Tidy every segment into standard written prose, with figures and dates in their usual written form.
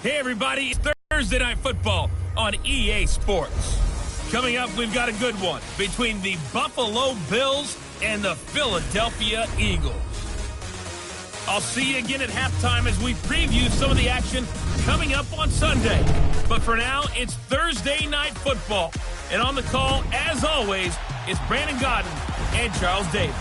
Hey everybody, it's Thursday Night Football on EA Sports. Coming up, we've got a good one between the Buffalo Bills and the Philadelphia Eagles. I'll see you again at halftime as we preview some of the action coming up on Sunday. But for now, it's Thursday Night Football. And on the call, as always, it's Brandon Godden and Charles Davis.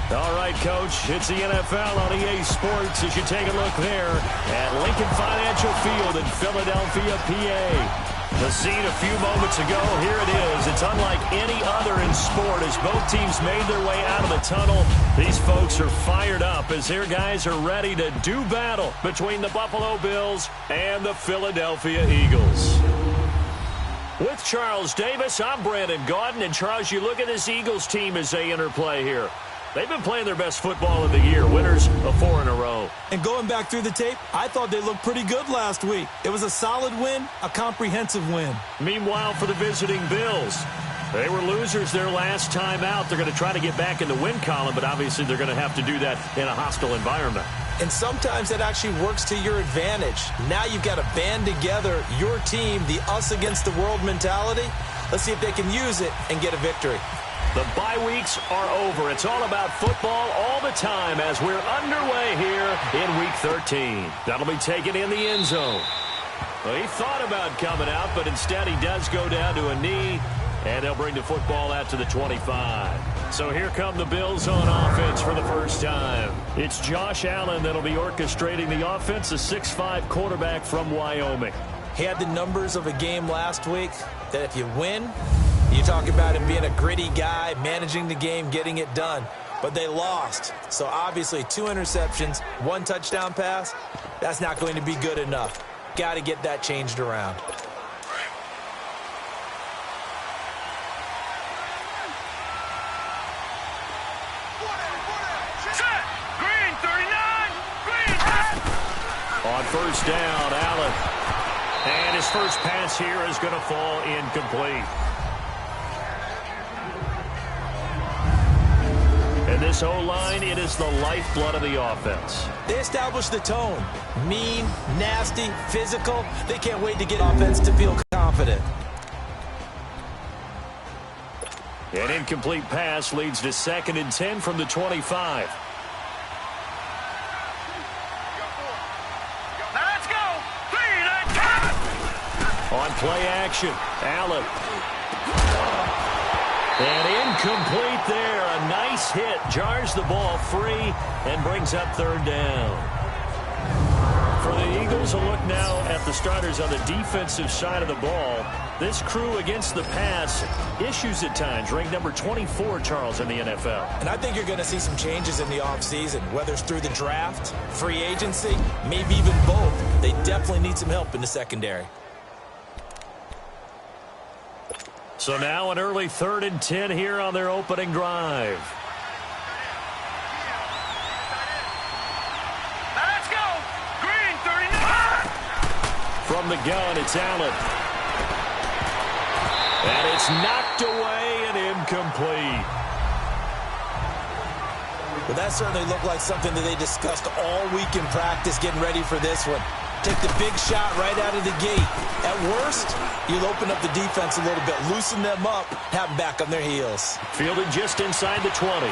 All right, Coach, it's the NFL on EA Sports as you take a look there at Lincoln Financial Field in Philadelphia, PA. The scene a few moments ago, here it is. It's unlike any other in sport as both teams made their way out of the tunnel. These folks are fired up as their guys are ready to do battle between the Buffalo Bills and the Philadelphia Eagles. With Charles Davis, I'm Brandon Gaudin. And Charles, you look at this Eagles team as they interplay here. They've been playing their best football of the year, winners of 4 in a row. And going back through the tape, I thought they looked pretty good last week. It was a solid win, a comprehensive win. Meanwhile, for the visiting Bills, they were losers their last time out. They're going to try to get back in the win column, but obviously they're going to have to do that in a hostile environment. And sometimes that actually works to your advantage. Now you've got to band together your team, the us against the world mentality. Let's see if they can use it and get a victory. The bye weeks are over. It's all about football all the time as we're underway here in Week 13. That'll be taken in the end zone. Well, he thought about coming out, but instead he does go down to a knee, and they'll bring the football out to the 25. So here come the Bills on offense for the first time. It's Josh Allen that'll be orchestrating the offense, a 6'5" quarterback from Wyoming. He had the numbers of a game last week that if you win, you talk about him being a gritty guy, managing the game, getting it done. But they lost. So obviously 2 interceptions, 1 touchdown pass, that's not going to be good enough. Got to get that changed around. Set! Green 39! Green! On first down, Allen. And his first pass here is going to fall incomplete. And this O-line, it is the lifeblood of the offense. They established the tone. Mean, nasty, physical. They can't wait to get offense to feel confident. An incomplete pass leads to 2nd and 10 from the 25. Let's go! 3 and 10! On play action, Allen. And incomplete there. A nice hit. Jars the ball free and brings up 3rd down. For the Eagles, a look now at the starters on the defensive side of the ball. This crew against the pass, issues at times, ranked number 24, Charles, in the NFL. And I think you're going to see some changes in the offseason, whether it's through the draft, free agency, maybe even both. They definitely need some help in the secondary. So now an early 3rd and 10 here on their opening drive. Let's go! Green 39! From the gun, it's Allen. And it's knocked away and incomplete. Well, that certainly looked like something that they discussed all week in practice getting ready for this one. Take the big shot right out of the gate. At worst, you'll open up the defense a little bit, loosen them up, have them back on their heels. Fielded just inside the 20.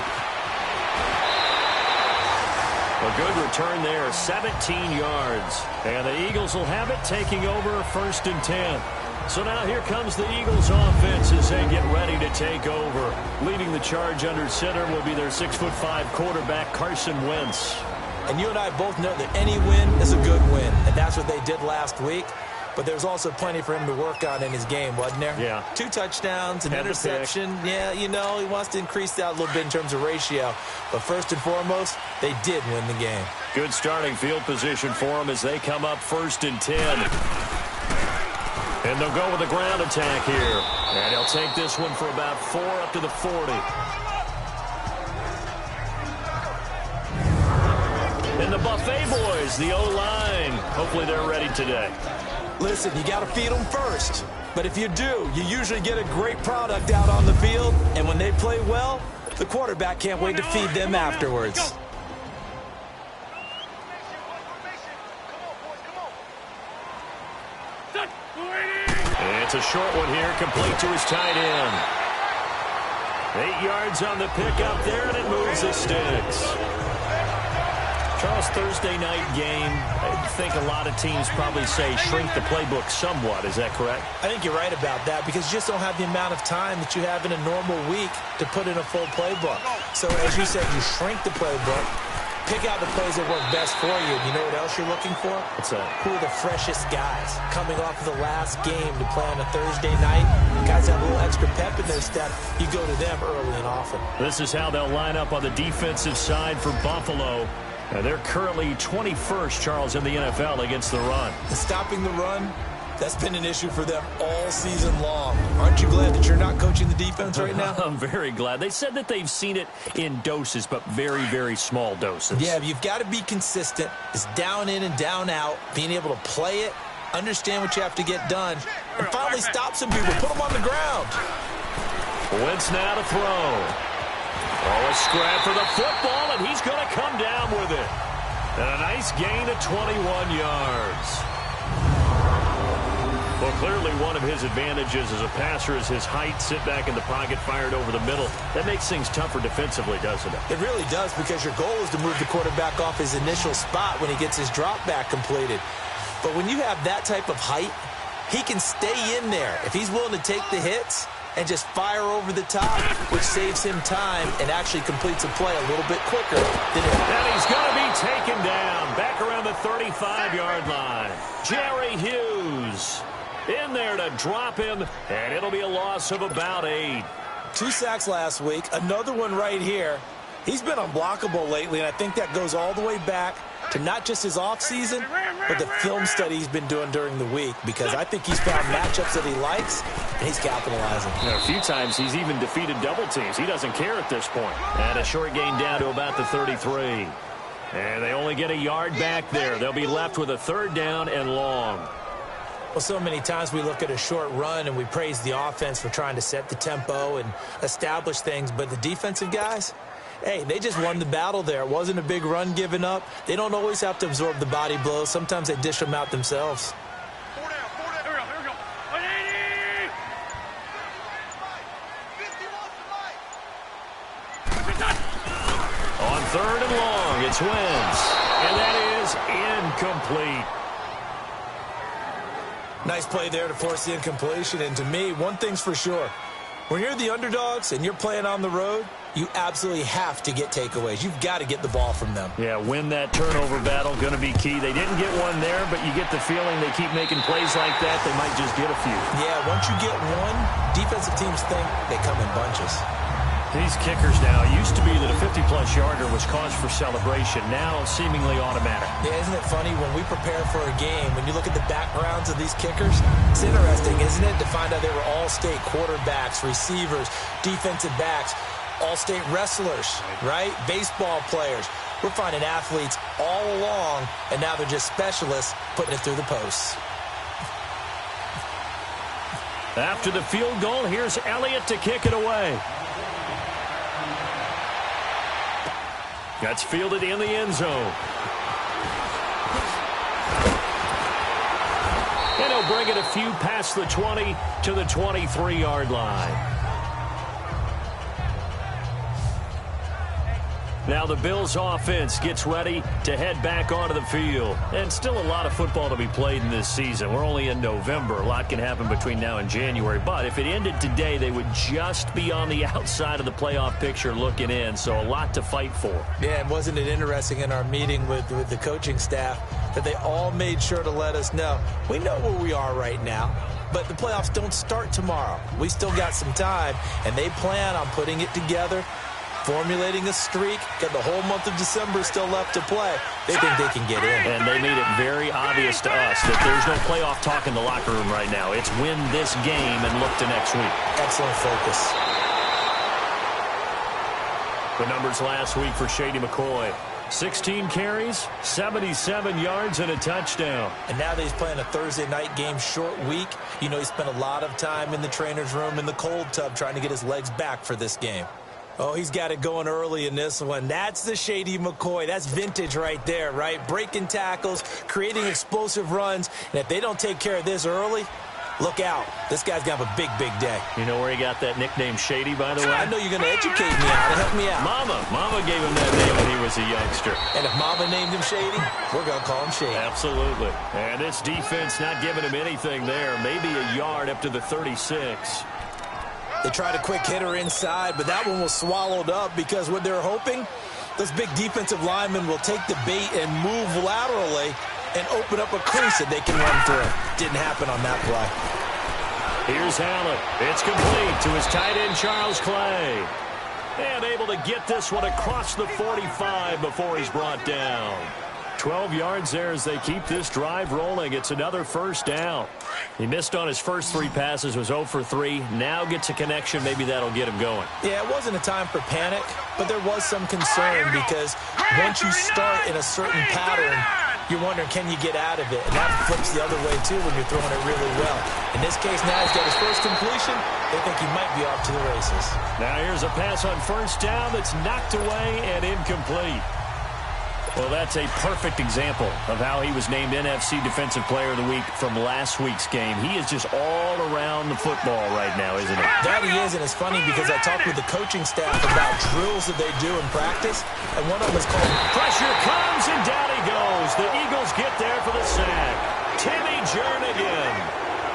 A good return there, 17 yards. And the Eagles will have it, taking over 1st and 10. So now here comes the Eagles offense as they get ready to take over. Leading the charge under center will be their 6'5" quarterback, Carson Wentz. And you and I both know that any win is a good win, and that's what they did last week. But there's also plenty for him to work on in his game, wasn't there? Yeah. 2 touchdowns, an Had interception. Yeah, you know, he wants to increase that a little bit in terms of ratio. But first and foremost, they did win the game. Good starting field position for them as they come up 1st and 10. And they'll go with the ground attack here. And he'll take this one for about 4 up to the 40. And the Buffet boys, the O-line, hopefully they're ready today. Listen, you got to feed them first. But if you do, you usually get a great product out on the field. And when they play well, the quarterback can't wait to feed them afterwards. It's a short one here, complete to his tight end. 8 yards on the pickup there, and it moves the sticks. Charles, Thursday night game, I think a lot of teams probably say shrink the playbook somewhat. Is that correct? I think you're right about that because you just don't have the amount of time that you have in a normal week to put in a full playbook. So as you said, you shrink the playbook, pick out the plays that work best for you. You know what else you're looking for? What's that? Who are the freshest guys coming off of the last game to play on a Thursday night? Guys have a little extra pep in their step. You go to them early and often. This is how they'll line up on the defensive side for Buffalo. They're currently 21st, Charles, in the NFL against the run. Stopping the run, that's been an issue for them all season long. Aren't you glad that you're not coaching the defense right now? I'm very glad. They said that they've seen it in doses, but very, very small doses. Yeah, you've got to be consistent. It's down in and down out, being able to play it, understand what you have to get done, and finally stop some people, put them on the ground. Wentz now to throw. Oh, a scrap for the football, and he's going to come down with it. And a nice gain of 21 yards. Well, clearly one of his advantages as a passer is his height, sit back in the pocket, fired over the middle. That makes things tougher defensively, doesn't it? It really does, because your goal is to move the quarterback off his initial spot when he gets his drop back completed. But when you have that type of height, he can stay in there. If he's willing to take the hits and just fire over the top, which saves him time and actually completes a play a little bit quicker than it. And he's going to be taken down back around the 35-yard line. Jerry Hughes in there to drop him, and it'll be a loss of about 8. 2 sacks last week, another one right here. He's been unblockable lately, and I think that goes all the way back to not just his offseason, but the film study he's been doing during the week, because I think he's found matchups that he likes, and he's capitalizing. A few times he's even defeated double teams. He doesn't care at this point. And a short gain down to about the 33. And they only get a yard back there. They'll be left with a 3rd down and long. Well, so many times we look at a short run and we praise the offense for trying to set the tempo and establish things, but the defensive guys, hey, they just won the battle there. It wasn't a big run given up. They don't always have to absorb the body blows. Sometimes they dish them out themselves. On 3rd and long, it's Wentz. And that is incomplete. Nice play there to force the incompletion. And to me, one thing's for sure. When you're the underdogs and you're playing on the road, you absolutely have to get takeaways. You've got to get the ball from them. Yeah, win that turnover battle, going to be key. They didn't get one there, but you get the feeling they keep making plays like that, they might just get a few. Yeah, once you get one, defensive teams think they come in bunches. These kickers now, it used to be that a 50-plus yarder was cause for celebration. Now, seemingly automatic. Yeah, isn't it funny when we prepare for a game, when you look at the backgrounds of these kickers, it's interesting, isn't it, to find out they were all-state quarterbacks, receivers, defensive backs, all-state wrestlers, right? Baseball players. We're finding athletes all along, and now they're just specialists putting it through the posts. After the field goal, here's Elliott to kick it away. That's fielded in the end zone. And he'll bring it a few past the 20 to the 23-yard line. Now the Bills offense gets ready to head back onto the field. And still a lot of football to be played in this season. We're only in November. A lot can happen between now and January. But if it ended today, they would just be on the outside of the playoff picture looking in. So a lot to fight for. Yeah, and wasn't it interesting in our meeting with the coaching staff that they all made sure to let us know, we know where we are right now, but the playoffs don't start tomorrow. We still got some time, and they plan on putting it together, formulating a streak, got the whole month of December still left to play. They think they can get in. And they made it very obvious to us that there's no playoff talk in the locker room right now. It's win this game and look to next week. Excellent focus. The numbers last week for Shady McCoy. 16 carries, 77 yards, and a touchdown. And now that he's playing a Thursday night game, short week, you know he spent a lot of time in the trainer's room in the cold tub trying to get his legs back for this game. Oh, he's got it going early in this one. That's the Shady McCoy. That's vintage right there, right? Breaking tackles, creating explosive runs. And if they don't take care of this early, look out. This guy's going to have a big, big day. You know where he got that nickname Shady, by the way? I know you're going to educate me on it. Help me out. Mama gave him that name when he was a youngster. And if Mama named him Shady, we're going to call him Shady. Absolutely. And this defense not giving him anything there. Maybe a yard up to the 36. They tried a quick hitter inside, but that one was swallowed up because what they're hoping, those big defensive linemen will take the bait and move laterally and open up a crease that they can run through. Didn't happen on that play. Here's Allen. It's complete to his tight end, Charles Clay. And able to get this one across the 45 before he's brought down. 12 yards there as they keep this drive rolling. It's another first down. He missed on his first 3 passes, was 0 for 3. Now gets a connection. Maybe that'll get him going. Yeah, it wasn't a time for panic, but there was some concern because once you start in a certain pattern, you're wondering, can you get out of it? And that flips the other way, too, when you're throwing it really well. In this case, now he's got his first completion. They think he might be off to the races. Now here's a pass on first down that's knocked away and incomplete. Well, that's a perfect example of how he was named NFC Defensive Player of the Week from last week's game. He is just all around the football right now, isn't he? That he is, and it's funny because I talked with the coaching staff about drills that they do in practice, and one of them is called pressure comes, and down he goes. The Eagles get there for the sack. Timmy Jernigan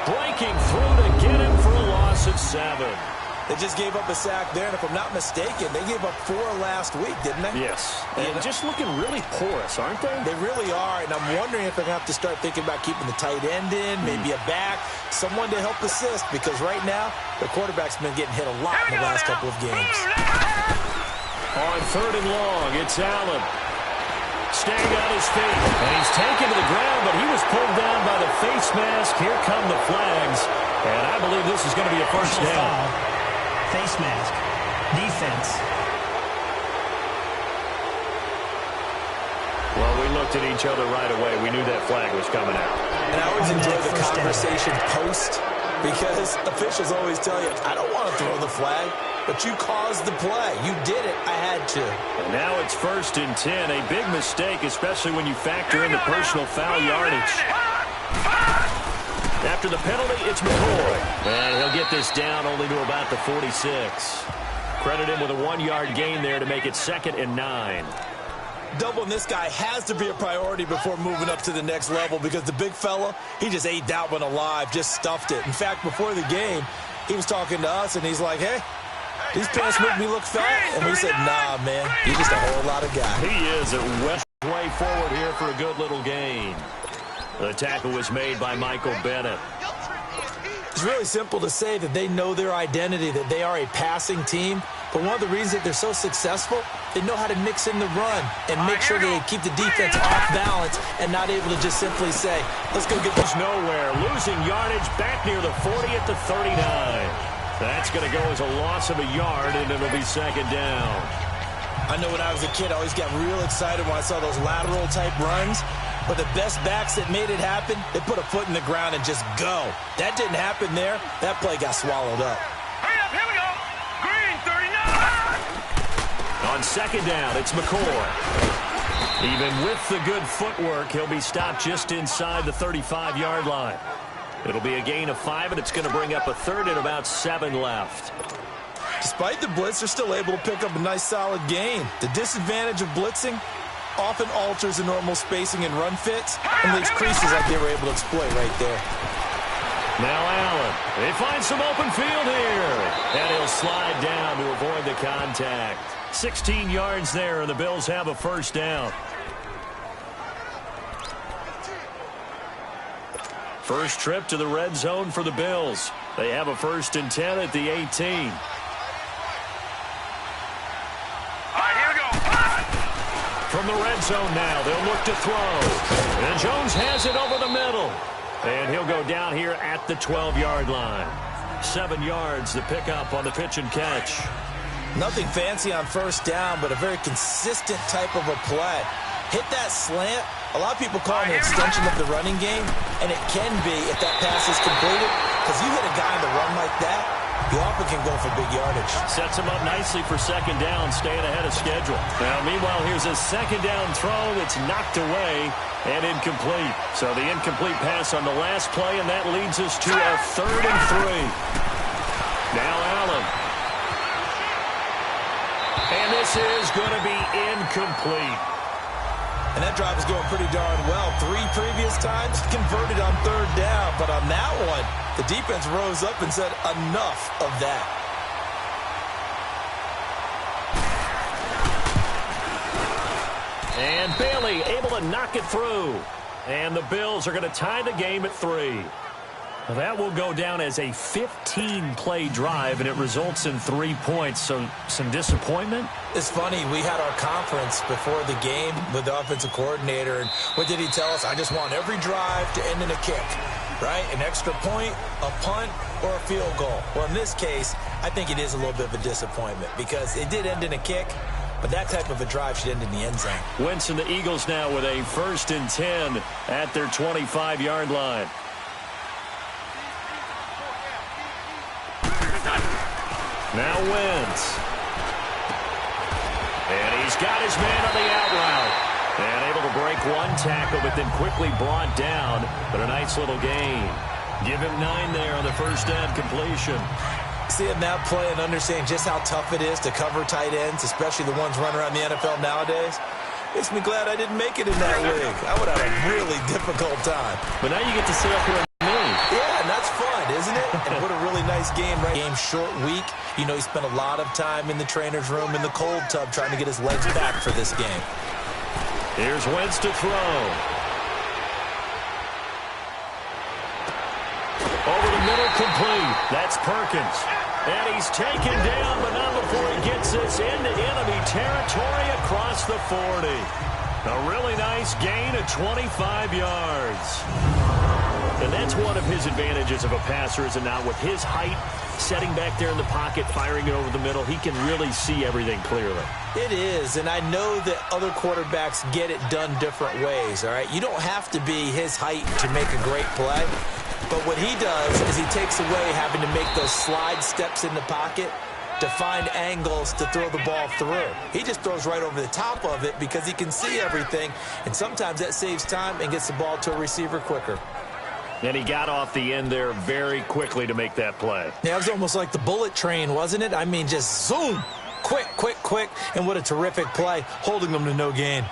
breaking through to get him for a loss of 7. They just gave up a sack there, and if I'm not mistaken, they gave up 4 last week, didn't they? Yes. And just looking really porous, aren't they? They really are, and I'm wondering if they're going to have to start thinking about keeping the tight end in, maybe a back, someone to help assist, because right now, the quarterback's been getting hit a lot in the last couple of games. On 3rd and long, it's Allen. Staying on his feet, and he's taken to the ground, but he was pulled down by the face mask. Here come the flags, and I believe this is going to be a first down. Face mask. Defense. Well, we looked at each other right away. We knew that flag was coming out. And I always enjoy the conversation post because officials always tell you, I don't want to throw the flag, but you caused the play. You did it. I had to. And now it's 1st and 10. A big mistake, especially when you factor in the personal foul yardage. After the penalty, it's McCoy. And he'll get this down only to about the 46. Credit him with a 1-yard gain there to make it 2nd and 9. Doubling this guy has to be a priority before moving up to the next level because the big fella, he just ate that one alive, just stuffed it. In fact, before the game, he was talking to us, and he's like, hey, these pants make me look fat. And we said, nah, man, you're just a whole lot of guy. He is a West way forward here for a good little gain. The tackle was made by Michael Bennett. It's really simple to say that they know their identity, that they are a passing team. But one of the reasons that they're so successful, they know how to mix in the run and make sure they keep the defense off balance and not able to just simply say, let's go get this. Nowhere. Losing yardage back near the 40 at the 39. That's going to go as a loss of a yard, and it'll be 2nd down. I know when I was a kid, I always got real excited when I saw those lateral-type runs. But the best backs that made it happen, they put a foot in the ground and just go. That didn't happen there. That play got swallowed up. Hurry up, here we go. Green, 39. On 2nd down, it's McCoy. Even with the good footwork, he'll be stopped just inside the 35-yard line. It'll be a gain of 5, and it's going to bring up a 3rd and about 7 left. Despite the blitz, they're still able to pick up a nice, solid gain. The disadvantage of blitzing often alters the normal spacing and run fits and leaves creases like they were able to exploit right there. Now Allen. They find some open field here. And he'll slide down to avoid the contact. 16 yards there, and the Bills have a first down. First trip to the red zone for the Bills. They have a 1st and 10 at the 18. From the red zone now, they'll look to throw. And Jones has it over the middle. And he'll go down here at the 12-yard line. 7 yards, the pickup on the pitch and catch. Nothing fancy on first down, but a very consistent type of a play. Hit that slant. A lot of people call it an extension of the running game, and it can be if that pass is completed, because you hit a guy on the run like that, You often can go for big yardage. Sets him up nicely for second down, staying ahead of schedule. Now, meanwhile, here's a second down throw that's knocked away and incomplete. So the incomplete pass on the last play, and that leads us to a 3rd and 3. Now Allen. And this is going to be incomplete. And that drive is going pretty darn well. 3 previous times converted on 3rd down. But on that one, the defense rose up and said, enough of that. And Bailey able to knock it through. And the Bills are going to tie the game at 3. Well, that will go down as a 15-play drive, and it results in 3 points. So some disappointment? It's funny. We had our conference before the game with the offensive coordinator. And what did he tell us? I just want every drive to end in a kick, right? An extra point, a punt, or a field goal. Well, in this case, I think it is a little bit of a disappointment because it did end in a kick, but that type of a drive should end in the end zone. Wentz and the Eagles now with a 1st and 10 at their 25-yard line. Now Wentz. And he's got his man on the out route. And able to break one tackle, but then quickly brought down. But a nice little gain. Give him 9 there on the first down completion. Seeing that play and understanding just how tough it is to cover tight ends, especially the ones running around the NFL nowadays, makes me glad I didn't make it in that league. I would have a really difficult time. But now you get to sit up here with me. Yeah, and that's fun, isn't it? And what a really nice game, right? Game short week. You know, he spent a lot of time in the trainer's room in the cold tub trying to get his legs back for this game. Here's Wentz to throw. Over the middle, complete. That's Perkins. And he's taken down, but not before he gets this into enemy territory across the 40. A really nice gain of 25 yards. And that's one of his advantages of a passer, is it not? With his height, setting back there in the pocket, firing it over the middle, he can really see everything clearly. It is, and I know that other quarterbacks get it done different ways, all right? You don't have to be his height to make a great play. But what he does is he takes away having to make those slide steps in the pocket to find angles to throw the ball through. He just throws right over the top of it because he can see everything, and sometimes that saves time and gets the ball to a receiver quicker. And he got off the end there very quickly to make that play. Yeah, it was almost like the bullet train, wasn't it? I mean, just zoom, quick, quick, quick, and what a terrific play, holding them to no gain.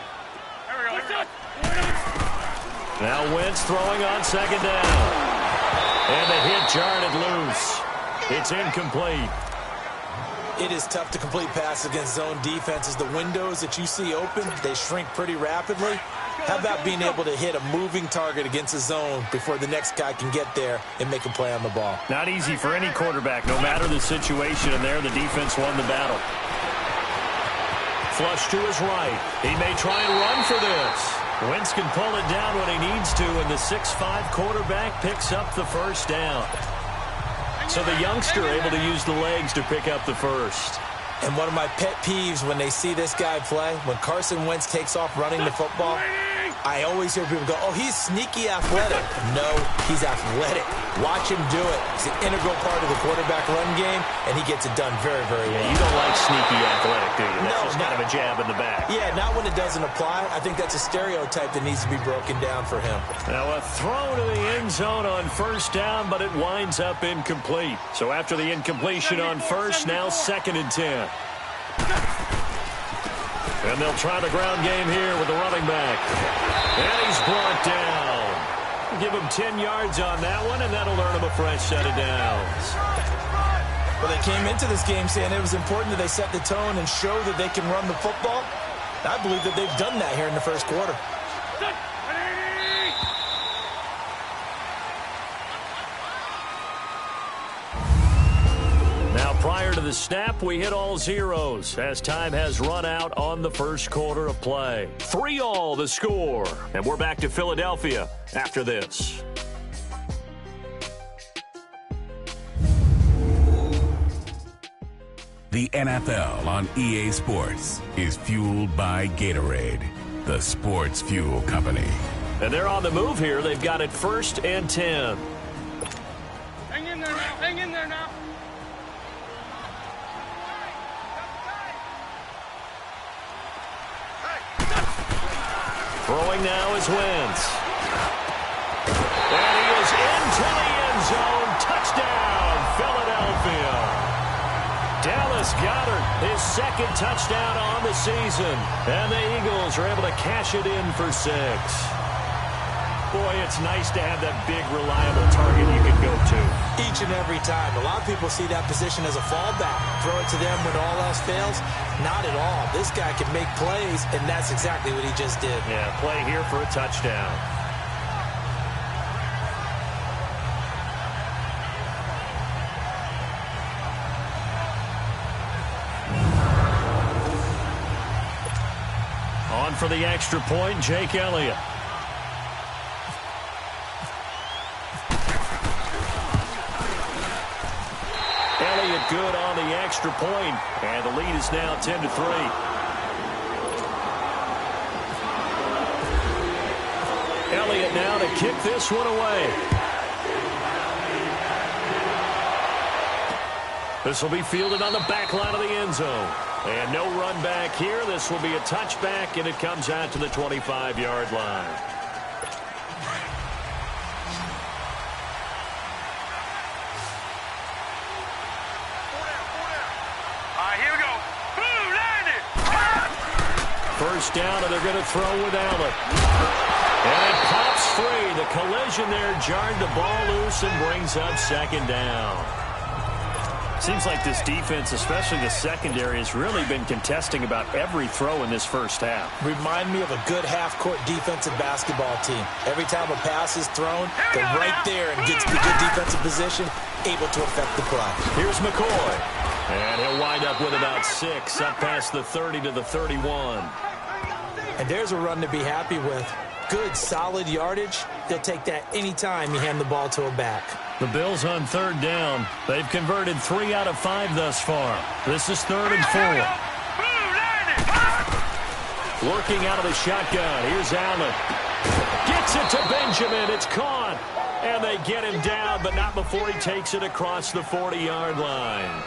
Now Wentz throwing on second down. And the hit jarred it loose. It's incomplete. It is tough to complete passes against zone defenses. The windows that you see open, they shrink pretty rapidly. How about being able to hit a moving target against a zone before the next guy can get there and make a play on the ball? Not easy for any quarterback, no matter the situation, and there the defense won the battle. Flush to his right. He may try and run for this. Wentz can pull it down when he needs to, and the 6'5" quarterback picks up the first down. So the youngster able to use the legs to pick up the first. And one of my pet peeves when they see this guy play, when Carson Wentz takes off running the football, I always hear people go, oh, he's sneaky athletic. No, he's athletic. Watch him do it. It's an integral part of the quarterback run game, and he gets it done very, very well. You don't like sneaky athletic, do you? That's just kind of a jab in the back. Yeah, not when it doesn't apply. I think that's a stereotype that needs to be broken down for him. Now a throw to the end zone on first down, but it winds up incomplete. So after the incompletion on first, now 2nd and 10. And they'll try the ground game here with the running back. And he's brought down. Give him 10 yards on that one, and that'll earn him a fresh set of downs. Well, they came into this game saying it was important that they set the tone and show that they can run the football. I believe that they've done that here in the first quarter. Now, prior to the snap, we hit all zeros as time has run out on the first quarter of play. 3-all the score. And we're back to Philadelphia after this. The NFL on EA Sports is fueled by Gatorade, the sports fuel company. And they're on the move here. They've got it 1st and 10. Hang in there now. Hang in there now. Throwing now is Wentz. And he is into the end zone. Touchdown, Philadelphia. Dallas Goedert, his second touchdown on the season. And the Eagles are able to cash it in for 6. Boy, it's nice to have that big, reliable target you can go to. Each and every time. A lot of people see that position as a fallback. Throw it to them when all else fails. Not at all. This guy can make plays, and that's exactly what he just did. Yeah, play here for a touchdown. On for the extra point, Jake Elliott. Elliott good on the extra point, and the lead is now 10-3. Elliott now to kick this one away. This will be fielded on the back line of the end zone. And no run back here. This will be a touchback, and it comes out to the 25-yard line. Here we go. Boom, landed. First down, and they're going to throw with Allen. And it pops free. The collision there jarred the ball loose and brings up second down. Seems like this defense, especially the secondary, has really been contesting about every throw in this first half. Remind me of a good half-court defensive basketball team. Every time a pass is thrown, they're right there and gets the good defensive position, able to affect the play. Here's McCoy. And he'll wind up with about 6, up past the 30 to the 31. And there's a run to be happy with. Good, solid yardage. They'll take that anytime you hand the ball to a back. The Bills on third down. They've converted 3 out of 5 thus far. This is 3rd and 4. Working out of the shotgun. Here's Allen. Gets it to Benjamin. It's caught. And they get him down, but not before he takes it across the 40-yard line.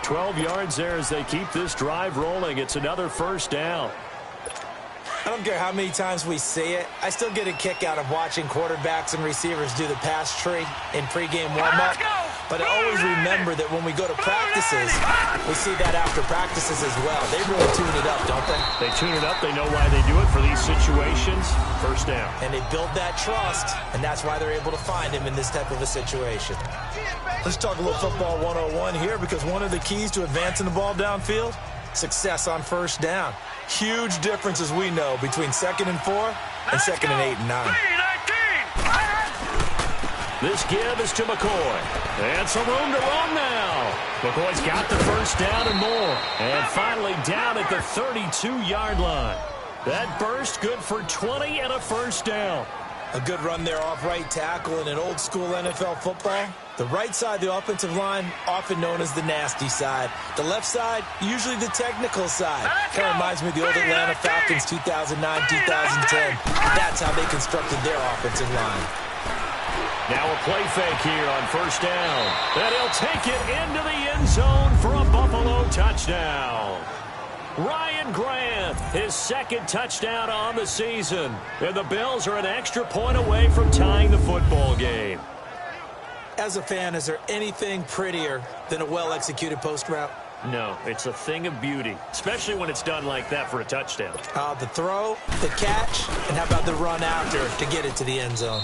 12 yards there as they keep this drive rolling. It's another first down. I don't care how many times we see it. I still get a kick out of watching quarterbacks and receivers do the pass tree in pregame warm-up. But I always remember that when we go to practices, we see that after practices as well. They really tune it up, don't they? They tune it up. They know why they do it for these situations. First down. And they build that trust, and that's why they're able to find him in this type of a situation. Let's talk a little football 101 here, because one of the keys to advancing the ball downfield, success on first down. Huge difference, as we know, between 2nd and 4 and 2nd and 8 and 9. This give is to McCoy. And some room to run now. McCoy's got the first down and more. And finally down at the 32-yard line. That burst good for 20 and a first down. A good run there off right tackle in an old-school NFL football. The right side of the offensive line, often known as the nasty side. The left side, usually the technical side. Kind of reminds me of the old Atlanta Falcons 2009, 2010. That's how they constructed their offensive line. Now a play fake here on first down. And he'll take it into the end zone for a Buffalo touchdown. Ryan Grant, his second touchdown on the season. And the Bills are an extra point away from tying the football game. As a fan, is there anything prettier than a well-executed post route? No, it's a thing of beauty, especially when it's done like that for a touchdown. The throw, the catch, and how about the run after to get it to the end zone?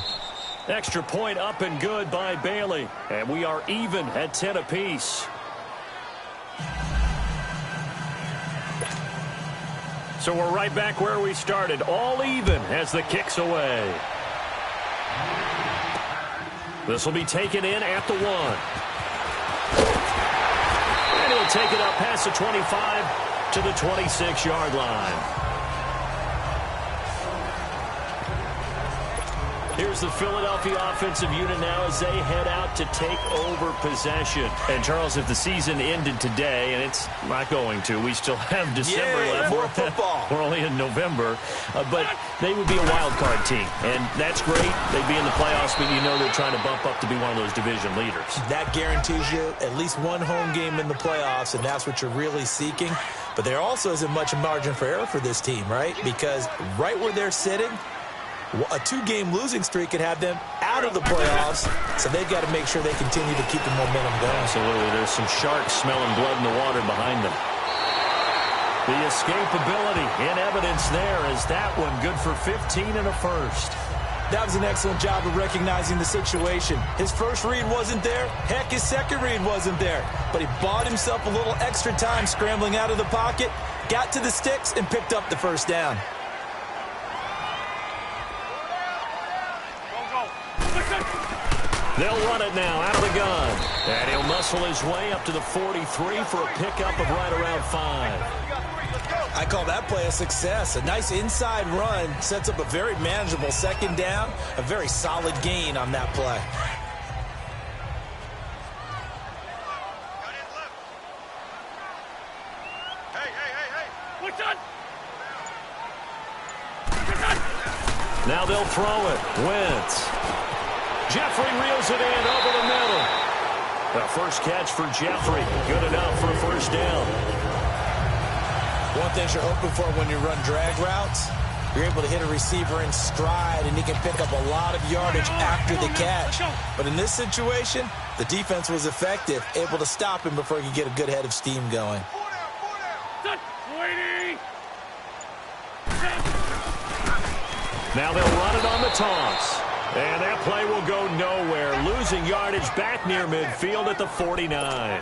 Extra point up and good by Bailey. And we are even at 10 apiece. So we're right back where we started, all even as the kick's away. This will be taken in at the 1. And he'll take it up past the 25 to the 26-yard line. Here's the Philadelphia offensive unit now as they head out to take over possession. And, Charles, if the season ended today, and it's not going to, we still have December left. More football. We're only in November. But they would be a wild card team. And that's great. They'd be in the playoffs, but you know they're trying to bump up to be one of those division leaders. That guarantees you at least one home game in the playoffs, and that's what you're really seeking. But there also isn't much margin for error for this team, right? Because right where they're sitting, a 2-game losing streak could have them out of the playoffs, so they've got to make sure they continue to keep the momentum going. Absolutely. There's some sharks smelling blood in the water behind them. The escapability in evidence there is that one good for 15 and a first. That was an excellent job of recognizing the situation. His first read wasn't there. Heck, his second read wasn't there. But he bought himself a little extra time scrambling out of the pocket, got to the sticks, and picked up the first down. They'll run it now out of the gun. And he'll muscle his way up to the 43 for a pickup of right around 5. I call that play a success. A nice inside run sets up a very manageable second down. A very solid gain on that play. Now they'll throw it. Wentz. Jeffrey reels it in over the middle. The first catch for Jeffrey. Good enough for a first down. One thing you're hoping for when you run drag routes, you're able to hit a receiver in stride, and he can pick up a lot of yardage after the catch. But in this situation, the defense was effective, able to stop him before he could get a good head of steam going. Now they'll run it on the toss. And that play will go nowhere. Losing yardage back near midfield at the 49.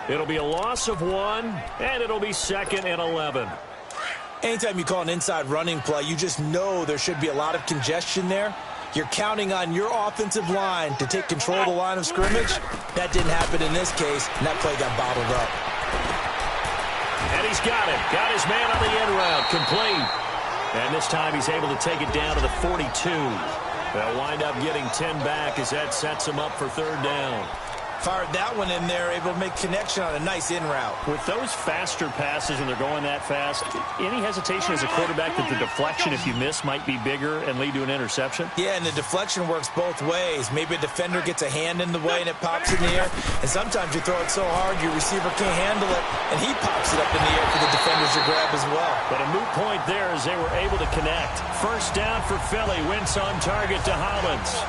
It'll be a loss of 1, and it'll be 2nd and 11. Anytime you call an inside running play, you just know there should be a lot of congestion there. You're counting on your offensive line to take control of the line of scrimmage. That didn't happen in this case, and that play got bottled up. And he's got it. Got his man on the in route. Complete. And this time he's able to take it down to the 42. They'll wind up getting 10 back as that sets him up for 3rd down. Fired that one in there, able to make connection on a nice in route. With those faster passes and they're going that fast, any hesitation as a quarterback that the deflection, if you miss, might be bigger and lead to an interception? Yeah, and the deflection works both ways. Maybe a defender gets a hand in the way and it pops in the air. And sometimes you throw it so hard your receiver can't handle it, and he pops it up in the air for the defenders to grab as well. But a moot point there as they were able to connect. First down for Philly. Wentz on target to Hollins.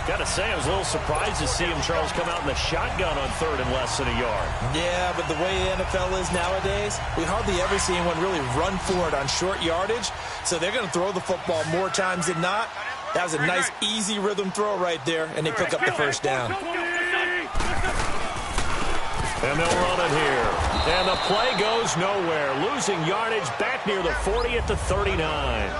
Got to say, I was a little surprised to see him, Charles, come out in the shotgun on 3rd and less than a yard. Yeah, but the way the NFL is nowadays, we hardly ever see anyone really run for it on short yardage. So they're going to throw the football more times than not. That was a nice, easy rhythm throw right there, and they pick up the first down. And they'll run it here. And the play goes nowhere. Losing yardage back near the 40 at the 39.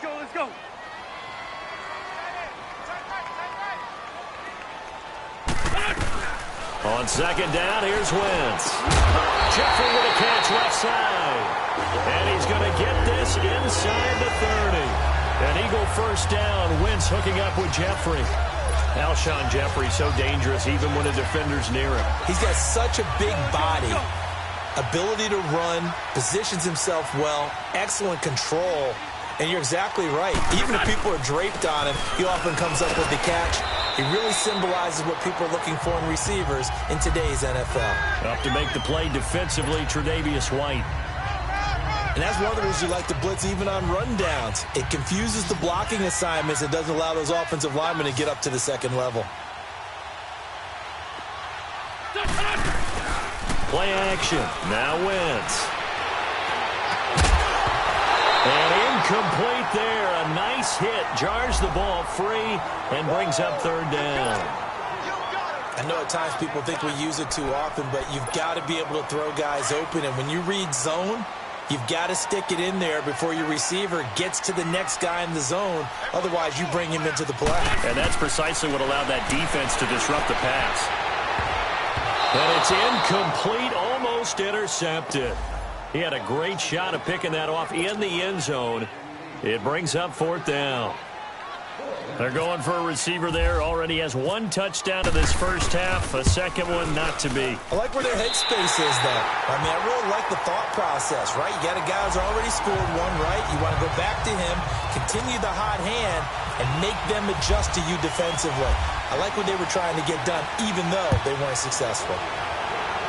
Let's go. On 2nd down, here's Wentz. Jeffrey with a catch left side. And he's going to get this inside the 30. An Eagle first down. Wentz hooking up with Jeffrey. Alshon Jeffrey so dangerous even when a defender's near him. He's got such a big body. Ability to run, positions himself well, excellent control. And you're exactly right. Even if people are draped on him, he often comes up with the catch. He really symbolizes what people are looking for in receivers in today's NFL. Up to make the play defensively, Tre'Davious White. And that's one of the reasons you like to blitz even on rundowns. It confuses the blocking assignments. It doesn't allow those offensive linemen to get up to the 2nd level. Play action. Now Wentz. And incomplete there. A nice hit. Jars the ball free and brings up 3rd down. I know at times people think we use it too often, but you've got to be able to throw guys open. And when you read zone, you've got to stick it in there before your receiver gets to the next guy in the zone. Otherwise, you bring him into the play. And that's precisely what allowed that defense to disrupt the pass. And it's incomplete, almost almost intercepted. He had a great shot of picking that off in the end zone. It brings up 4th down. They're going for a receiver there. Already has 1 touchdown in this first half. A second one not to be. I like where their headspace is, though. I mean, I really like the thought process, right? You got a guy who's already scored one, right? You want to go back to him, continue the hot hand, and make them adjust to you defensively. I like what they were trying to get done, even though they weren't successful.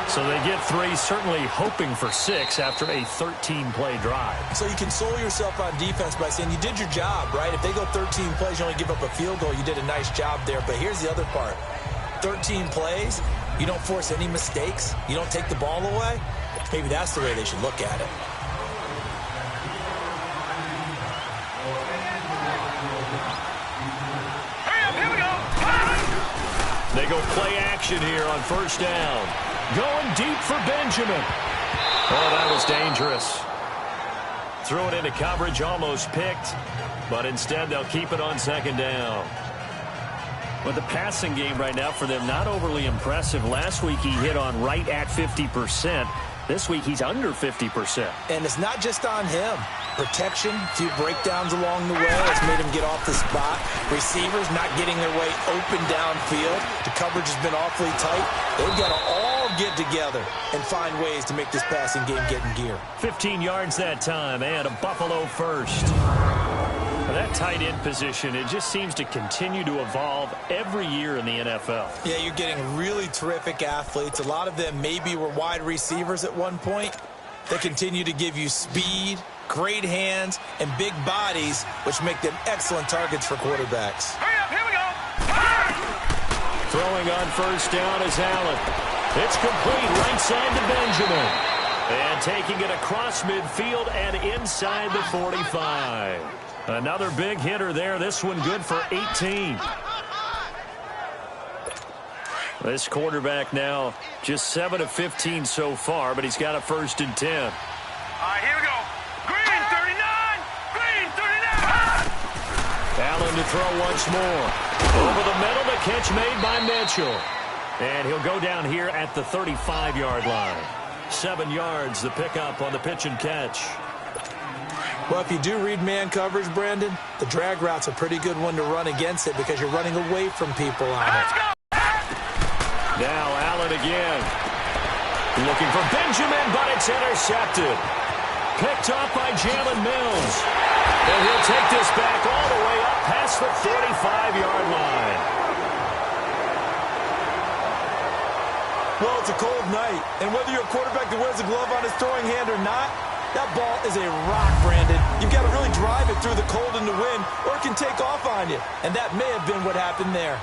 So they get 3, certainly hoping for 6 after a 13-play drive. So you console yourself on defense by saying you did your job, right? If they go 13 plays, you only give up a field goal, you did a nice job there. But here's the other part. 13 plays, you don't force any mistakes, you don't take the ball away. Maybe that's the way they should look at it. Here we go. They go play action here on 1st down. Going deep for Benjamin. Oh, that was dangerous. Threw it into coverage, almost picked, but instead they'll keep it on 2nd down. But the passing game right now for them, not overly impressive. Last week he hit on right at 50%. This week he's under 50%. And it's not just on him. Protection, a few breakdowns along the way has made him get off the spot. Receivers not getting their way open downfield. The coverage has been awfully tight. They've got to all get together and find ways to make this passing game get in gear. 15 yards that time and a Buffalo first. That tight end position, it just seems to continue to evolve every year in the NFL. Yeah, you're getting really terrific athletes. A lot of them maybe were wide receivers at one point. They continue to give you speed, great hands, and big bodies, which make them excellent targets for quarterbacks. Hurry up, here we go. Throwing on 1st down is Allen. It's complete right side to Benjamin. And taking it across midfield and inside the 45. Another big hitter there. This one good for 18. This quarterback now just 7 of 15 so far, but he's got a 1st and 10. All right, here we go. Green 39. Green 39. Allen to throw once more. Over the middle, the catch made by Mitchell. And he'll go down here at the 35-yard line. 7 yards, the pickup on the pitch and catch. Well, if you do read man coverage, Brandon, the drag route's a pretty good one to run against it because you're running away from people on it. Let's go. Now Allen again. Looking for Benjamin, but it's intercepted. Picked up by Jalen Mills. And he'll take this back all the way up past the 45-yard line. Well, it's a cold night, and whether you're a quarterback that wears a glove on his throwing hand or not, that ball is a rock, Brandon. You've got to really drive it through the cold and the wind, or it can take off on you. And that may have been what happened there.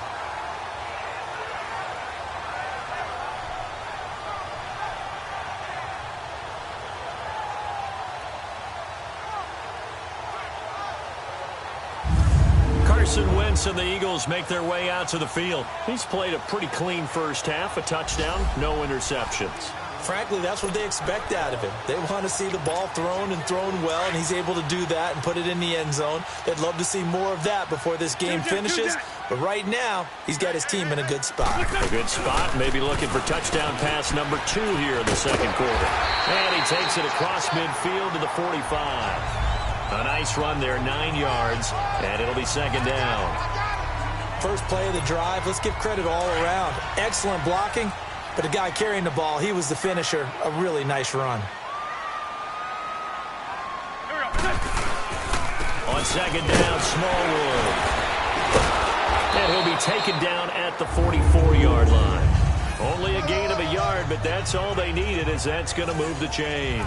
Carson Wentz and the Eagles make their way out to the field. He's played a pretty clean first half, a touchdown, no interceptions. Frankly, that's what they expect out of him. They want to see the ball thrown and thrown well, and he's able to do that and put it in the end zone. They'd love to see more of that before this game finishes. But right now, he's got his team in a good spot. A good spot, maybe looking for touchdown pass number 2 here in the second quarter. And he takes it across midfield to the 45. A nice run there, 9 yards, and it'll be 2nd down. First play of the drive, let's give credit all around. Excellent blocking, but the guy carrying the ball, he was the finisher. A really nice run. On 2nd down, Smallwood. And he'll be taken down at the 44-yard line. Only a gain of a yard, but that's all they needed, as that's going to move the chains.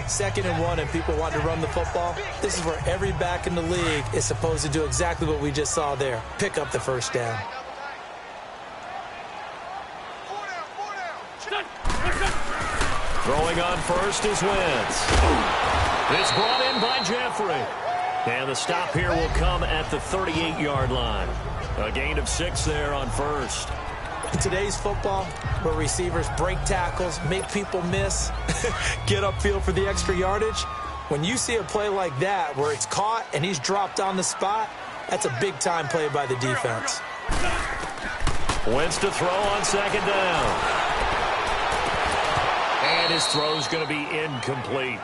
2nd and 1, and people want to run the football. This is where every back in the league is supposed to do exactly what we just saw there. Pick up the first down. Throwing on first is Wentz. It's brought in by Jeffrey. And the stop here will come at the 38-yard line. A gain of 6 there on first. In today's football, where receivers break tackles, make people miss, get upfield for the extra yardage, when you see a play like that where it's caught and he's dropped on the spot, that's a big-time play by the defense. Wentz to throw on 2nd down. his throw's going to be incomplete.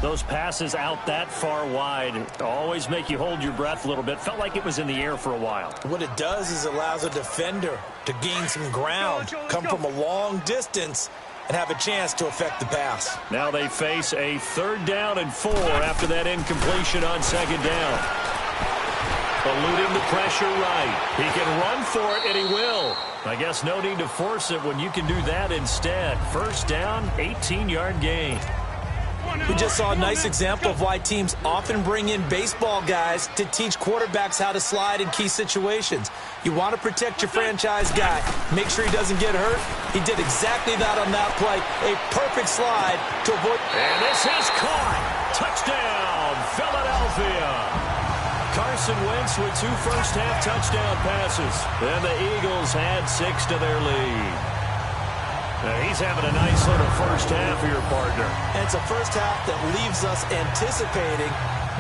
Those passes out that far wide always make you hold your breath a little bit. Felt like it was in the air for a while. What it does is it allows a defender to gain some ground, come from a long distance, and have a chance to affect the pass. Now they face a 3rd down and 4 after that incompletion on 2nd down. Eluding the pressure right. He can run for it, and he will. I guess no need to force it when you can do that instead. 1st down, 18-yard gain. We just saw a nice example of why teams often bring in baseball guys to teach quarterbacks how to slide in key situations. You want to protect your franchise guy. Make sure he doesn't get hurt. He did exactly that on that play. A perfect slide to avoid. And this is caught. Touchdown, Philadelphia. Carson Wentz with 2 first-half touchdown passes. And the Eagles had 6 to their lead. He's having a nice little first half here, partner. And it's a first half that leaves us anticipating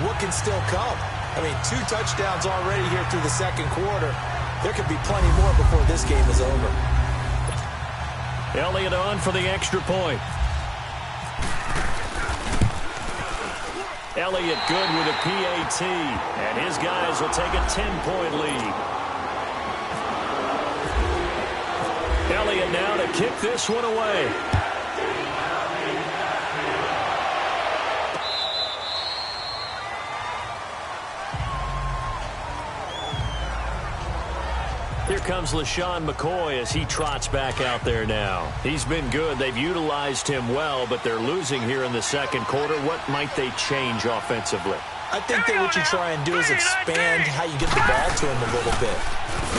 what can still come. I mean, 2 touchdowns already here through the 2nd quarter. There could be plenty more before this game is over. Elliott on for the extra point. Elliott good with a PAT, and his guys will take a 10-point lead. Elliott now to kick this one away. Here comes LaShawn McCoy as he trots back out there now. He's been good. They've utilized him well, but they're losing here in the 2nd quarter. What might they change offensively? I think that what you try and do is expand how you get the ball to him a little bit.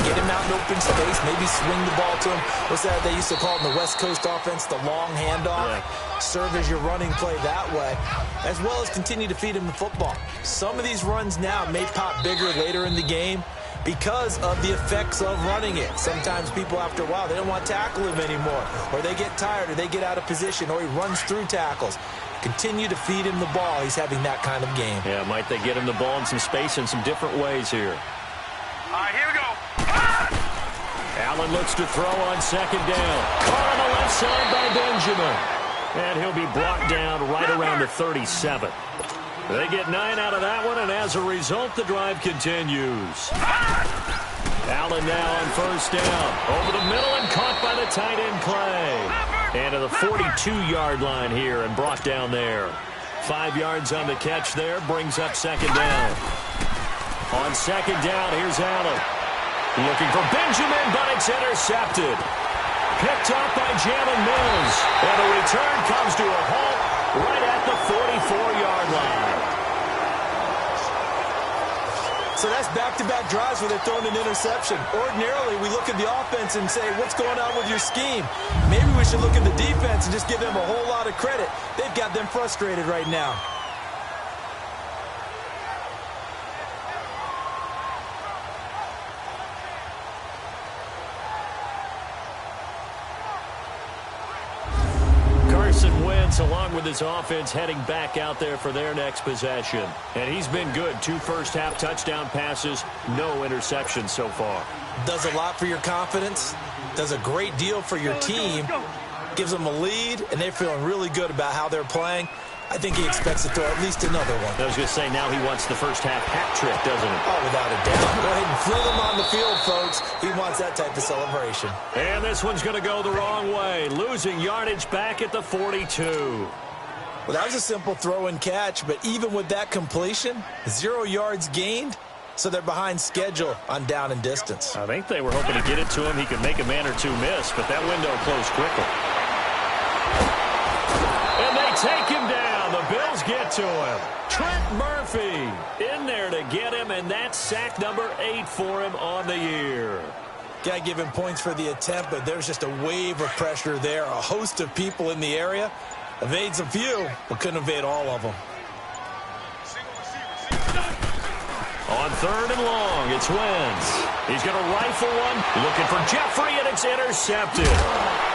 Get him out in open space, maybe swing the ball to him. What's that they used to call in the West Coast offense, the long handoff? Yeah. Serve as your running play that way, as well as continue to feed him the football. Some of these runs now may pop bigger later in the game because of the effects of running it. Sometimes people, after a while, they don't want to tackle him anymore, or they get tired, or they get out of position, or he runs through tackles. Continue to feed him the ball. He's having that kind of game. Yeah, might they get him the ball in some space in some different ways here. All right, here we go. Allen looks to throw on 2nd down. Caught on the left side by Benjamin. And he'll be brought down right around the 37. They get 9 out of that one, and as a result, the drive continues. Allen now on 1st down. Over the middle and caught by the tight end Clay. And to the 42-yard line here and brought down there. 5 yards on the catch there, brings up 2nd down. On 2nd down, here's Allen. Looking for Benjamin, but it's intercepted. Picked up by Jalen Mills. And the return comes to a halt right at the 44-yard line. So that's back-to-back drives where they're throwing an interception. Ordinarily, we look at the offense and say, what's going on with your scheme? Maybe we should look at the defense and just give them a whole lot of credit. They've got them frustrated right now. Carson Wentz, along with his offense, heading back out there for their next possession. And he's been good. 2 first-half touchdown passes, no interceptions so far. Does a lot for your confidence, does a great deal for your team, gives them a lead, and they're feeling really good about how they're playing. I think he expects to throw at least another one. I was going to say, now he wants the first-half hat trick, doesn't he? Oh, without a doubt. Go ahead and fling him on the field, folks. He wants that type of celebration. And this one's going to go the wrong way, losing yardage back at the 42. Well, that was a simple throw and catch, but even with that completion, 0 yards gained, so they're behind schedule on down and distance. I think they were hoping to get it to him. He could make a man or two miss, but that window closed quickly. And they take him down. The Bills get to him. Trent Murphy in there to get him, and that's sack number 8 for him on the year. Got to give him points for the attempt, but there's just a wave of pressure there. A host of people in the area. Evades a few, but couldn't evade all of them. On 3rd and long, it's Wentz. He's going to rifle one, looking for Jeffrey, and it's intercepted.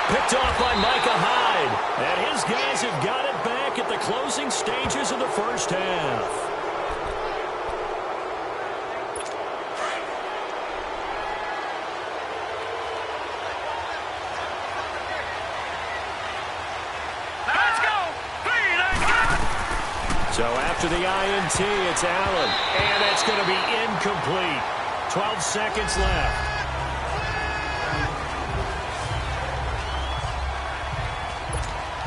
Picked off by Micah Hyde. And his guys have got it back at the closing stages of the first half. So after the INT, it's Allen. And that's going to be incomplete. 12 seconds left.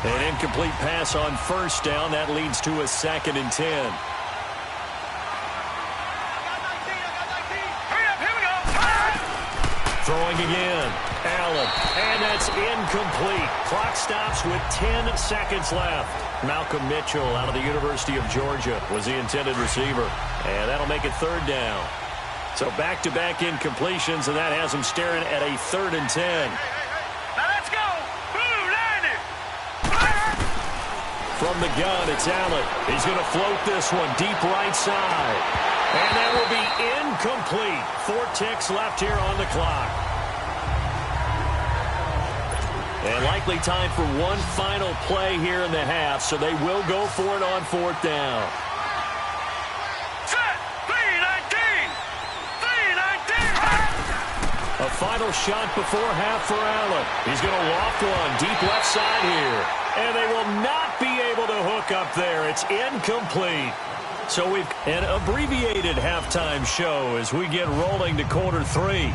An incomplete pass on first down. That leads to a 2nd and 10. Throwing again. Allen. And that's incomplete. Clock stops with 10 seconds left. Malcolm Mitchell out of the University of Georgia was the intended receiver. And that'll make it 3rd down. So back-to-back incompletions, and that has him staring at a 3rd and 10. Now let's go. Blue 90. From the gun, it's Allen. He's going to float this one deep right side. And that will be incomplete. 4 ticks left here on the clock. And likely time for one final play here in the half, so they will go for it on 4th down. Set. 319. 319. A final shot before half for Allen. He's going to loft one deep left side here. And they will not be able to hook up there. It's incomplete. So we've an abbreviated halftime show as we get rolling to quarter 3.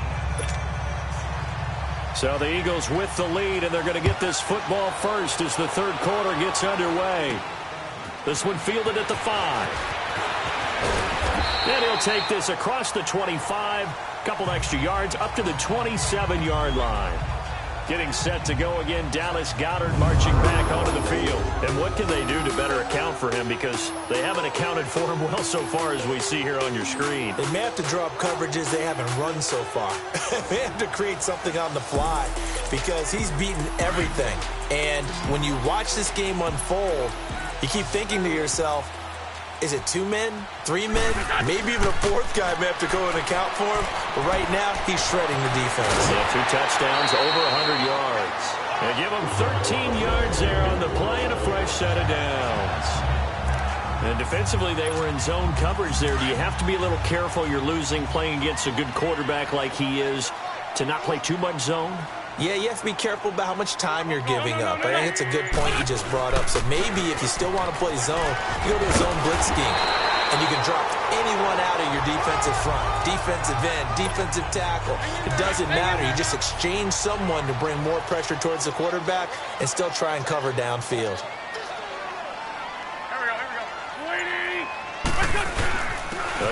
So the Eagles with the lead, and they're going to get this football first as the 3rd quarter gets underway. This one fielded at the 5. And he'll take this across the 25, couple extra yards up to the 27-yard line. Getting set to go again, Dallas Goedert marching back onto the field. And what can they do to better account for him? Because they haven't accounted for him well so far, as we see here on your screen. They may have to draw up coverages they haven't run so far. They have to create something on the fly because he's beaten everything. And when you watch this game unfold, you keep thinking to yourself, is it 2 men, 3 men? Maybe even a 4th guy may have to go and account for him. But right now, he's shredding the defense. Yeah, 2 touchdowns, over 100 yards. They give him 13 yards there on the play and a fresh set of downs. And defensively, they were in zone coverage there. Do you have to be a little careful? You're losing playing against a good quarterback like he is to not play too much zone? Yeah, you have to be careful about how much time you're giving up. I think it's a good point you just brought up. So maybe if you still want to play zone, you go to a zone blitz scheme. And you can drop anyone out of your defensive front. Defensive end, defensive tackle. It doesn't matter. You just exchange someone to bring more pressure towards the quarterback and still try and cover downfield.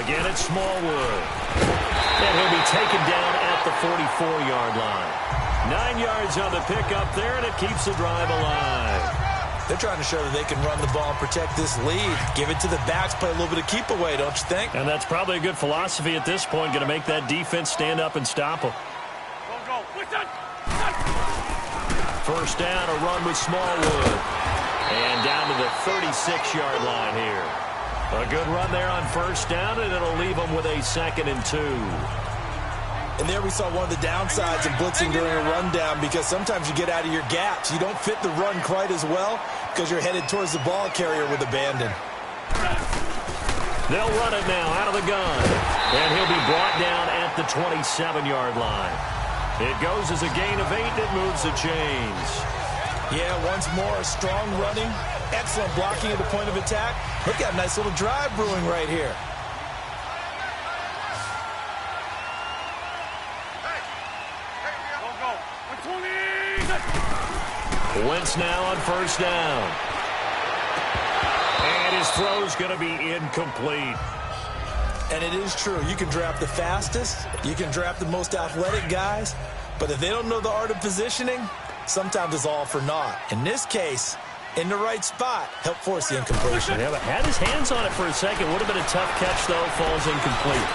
Again, it's Smallwood. And he'll be taken down at the 44-yard line. 9 yards on the pickup there, and it keeps the drive alive. They're trying to show that they can run the ball and protect this lead. Give it to the backs, play a little bit of keep away, don't you think? And that's probably a good philosophy at this point, going to make that defense stand up and stop them. Go. First down, a run with Smallwood. And down to the 36-yard line here. A good run there on first down, and it'll leave them with a 2nd and 2. And there we saw one of the downsides of blitzing during a rundown because sometimes you get out of your gaps. You don't fit the run quite as well because you're headed towards the ball carrier with abandon. They'll run it now out of the gun. And he'll be brought down at the 27-yard line. It goes as a gain of 8, and it moves the chains. Yeah, once more, strong running, excellent blocking at the point of attack. Look at a nice little drive brewing right here. Wentz now on first down. And his throw's going to be incomplete. And it is true. You can draft the fastest. You can draft the most athletic guys. But if they don't know the art of positioning, sometimes it's all for naught. In this case, in the right spot, help force the incompletion. Yeah, but had his hands on it for a second. Would have been a tough catch, though. Falls incomplete.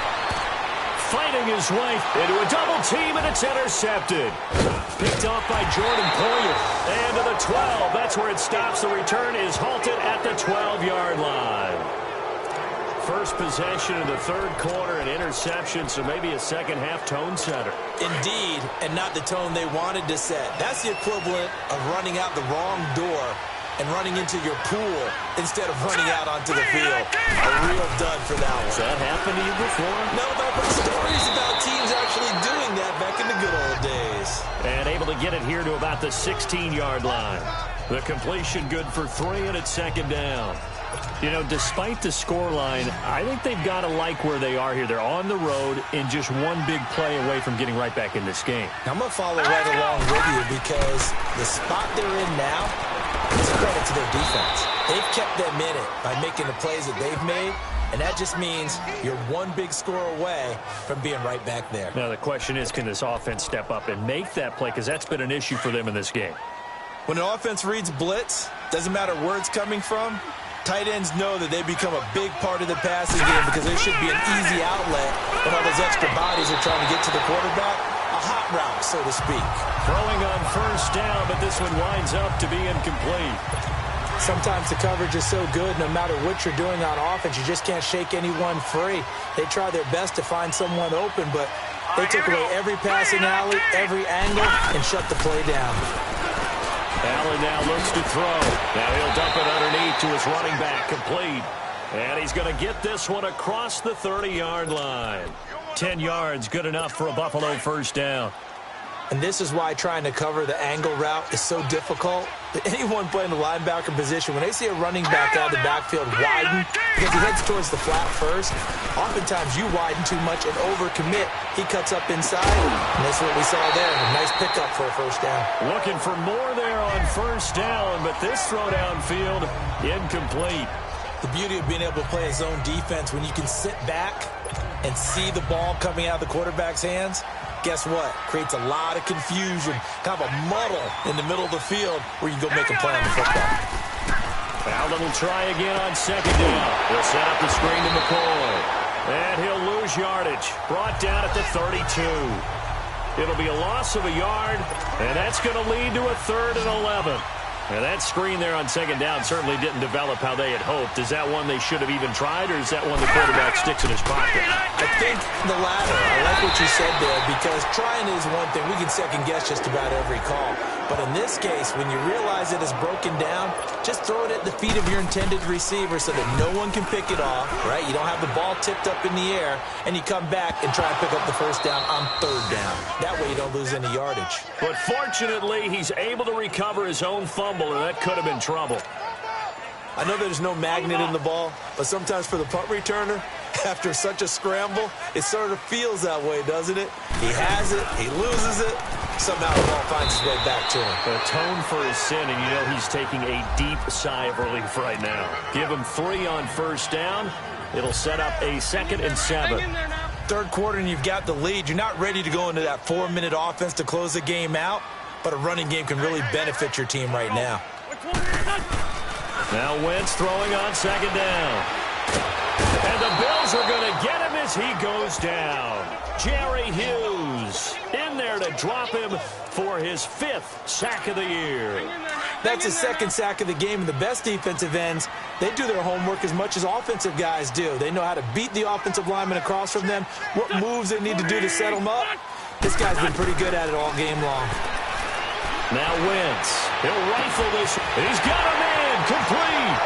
Fighting his way into a double team, and it's intercepted. Picked off by Jordan Poyer. And to the 12. That's where it stops. The return is halted at the 12-yard line. First possession in the 3rd quarter, an interception, so maybe a second-half tone setter. Indeed, and not the tone they wanted to set. That's the equivalent of running out the wrong door and running into your pool instead of running out onto the field. A real dud for that one. Has that happened to you before? No, but I've heard stories about teams actually doing that back in the good old days. And able to get it here to about the 16-yard line. The completion good for 3, and it's 2nd down. You know, despite the scoreline, I think they've got to like where they are here. They're on the road and just one big play away from getting right back in this game. I'm going to follow right along with you because the spot they're in now is a credit to their defense. They've kept them in it by making the plays that they've made, and that just means you're one big score away from being right back there. Now, the question is, can this offense step up and make that play? Because that's been an issue for them in this game. When an offense reads blitz, doesn't matter where it's coming from, tight ends know that they become a big part of the passing game because there should be an easy outlet when all those extra bodies are trying to get to the quarterback. A hot route, so to speak. Throwing on first down, but this one winds up to be incomplete. Sometimes the coverage is so good, no matter what you're doing on offense, you just can't shake anyone free. They try their best to find someone open, but they took away every passing alley, every angle, and shut the play down. Allen now looks to throw. Now he'll dump it underneath to his running back, complete. And he's going to get this one across the 30-yard line. 10 yards, good enough for a Buffalo first down. And this is why trying to cover the angle route is so difficult. Anyone playing the linebacker position, when they see a running back out of the backfield widen because he heads towards the flat first, oftentimes you widen too much and overcommit. He cuts up inside, and that's what we saw there. A nice pickup for a first down. Looking for more there on first down, but this throw downfield incomplete. The beauty of being able to play a zone defense when you can sit back and see the ball coming out of the quarterback's hands, guess what? Creates a lot of confusion, kind of a muddle in the middle of the field where you can go make a play on the football. Allen will try again on second down. He'll set up the screen to McCoy. And he'll lose yardage. Brought down at the 32. It'll be a loss of a yard, and that's going to lead to a 3rd and 11. And that screen there on second down certainly didn't develop how they had hoped. Is that one they should have even tried, or is that one the quarterback sticks in his pocket? I think the latter. I like what you said there, because trying is one thing. We can second-guess just about every call. But in this case, when you realize it is broken down, just throw it at the feet of your intended receiver so that no one can pick it off, right? You don't have the ball tipped up in the air, and you come back and try and pick up the first down on 3rd down. That way you don't lose any yardage. But fortunately, he's able to recover his own fumble, and that could have been trouble. I know there's no magnet in the ball, but sometimes for the punt returner, after such a scramble, it sort of feels that way, doesn't it? He has it, he loses it, somehow the ball finds its way back to him. Atone for his sin, and you know he's taking a deep sigh of relief right now. Give him 3 on first down. It'll set up a 2nd and 7. 3rd quarter and you've got the lead. You're not ready to go into that 4-minute offense to close the game out, but a running game can really benefit your team right now. Now Wentz throwing on second down. And the Bills are going to get him as he goes down. Jerry Hughes in there to drop him for his 5th sack of the year. That's his 2nd sack of the game, and the best defensive ends, they do their homework as much as offensive guys do. They know how to beat the offensive lineman across from them, what moves they need to do to set them up. This guy's been pretty good at it all game long. Now Wentz, he'll rifle this. He's got him in, complete.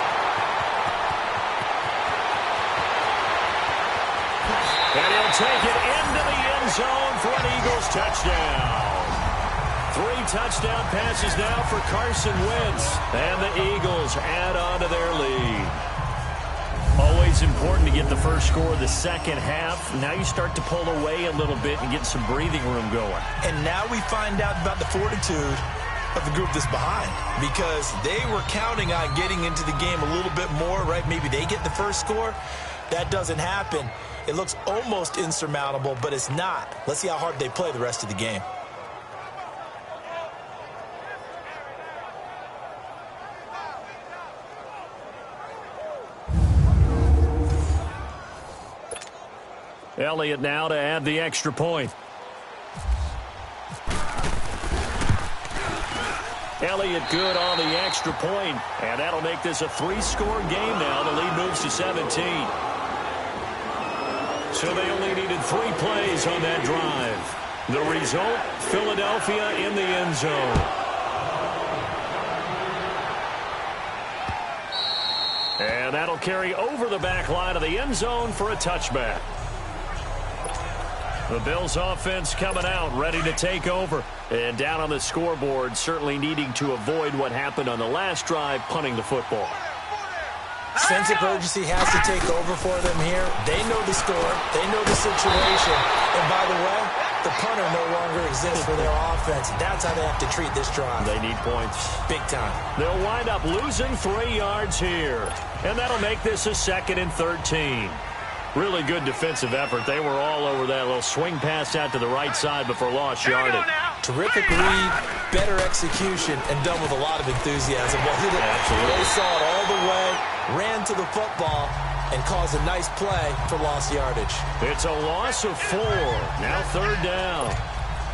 And he'll take it into the end zone for an Eagles touchdown. 3 touchdown passes now for Carson Wentz. And the Eagles add on to their lead. Always important to get the first score of the second half. Now you start to pull away a little bit and get some breathing room going. And now we find out about the fortitude of the group that's behind, because they were counting on getting into the game a little bit more, right? Maybe they get the first score. That doesn't happen. It looks almost insurmountable, but it's not. Let's see how hard they play the rest of the game. Elliott now to add the extra point. Elliott good on the extra point, and that'll make this a 3-score game now. The lead moves to 17. So they only needed 3 plays on that drive. The result, Philadelphia in the end zone. And that'll carry over the back line of the end zone for a touchback. The Bills offense coming out, ready to take over. And down on the scoreboard, certainly needing to avoid what happened on the last drive, punting the football. Sense of urgency has to take over for them here. They know the score. They know the situation. And by the way, the punter no longer exists for their offense. That's how they have to treat this drive. They need points. Big time. They'll wind up losing 3 yards here. And that'll make this a 2nd and 13. Really good defensive effort. They were all over that little swing pass out to the right side before lost yardage. Terrific read, better execution, and done with a lot of enthusiasm. Wasn't it? Absolutely. They saw it all the way, ran to the football, and caused a nice play for lost yardage. It's a loss of 4. Now 3rd down.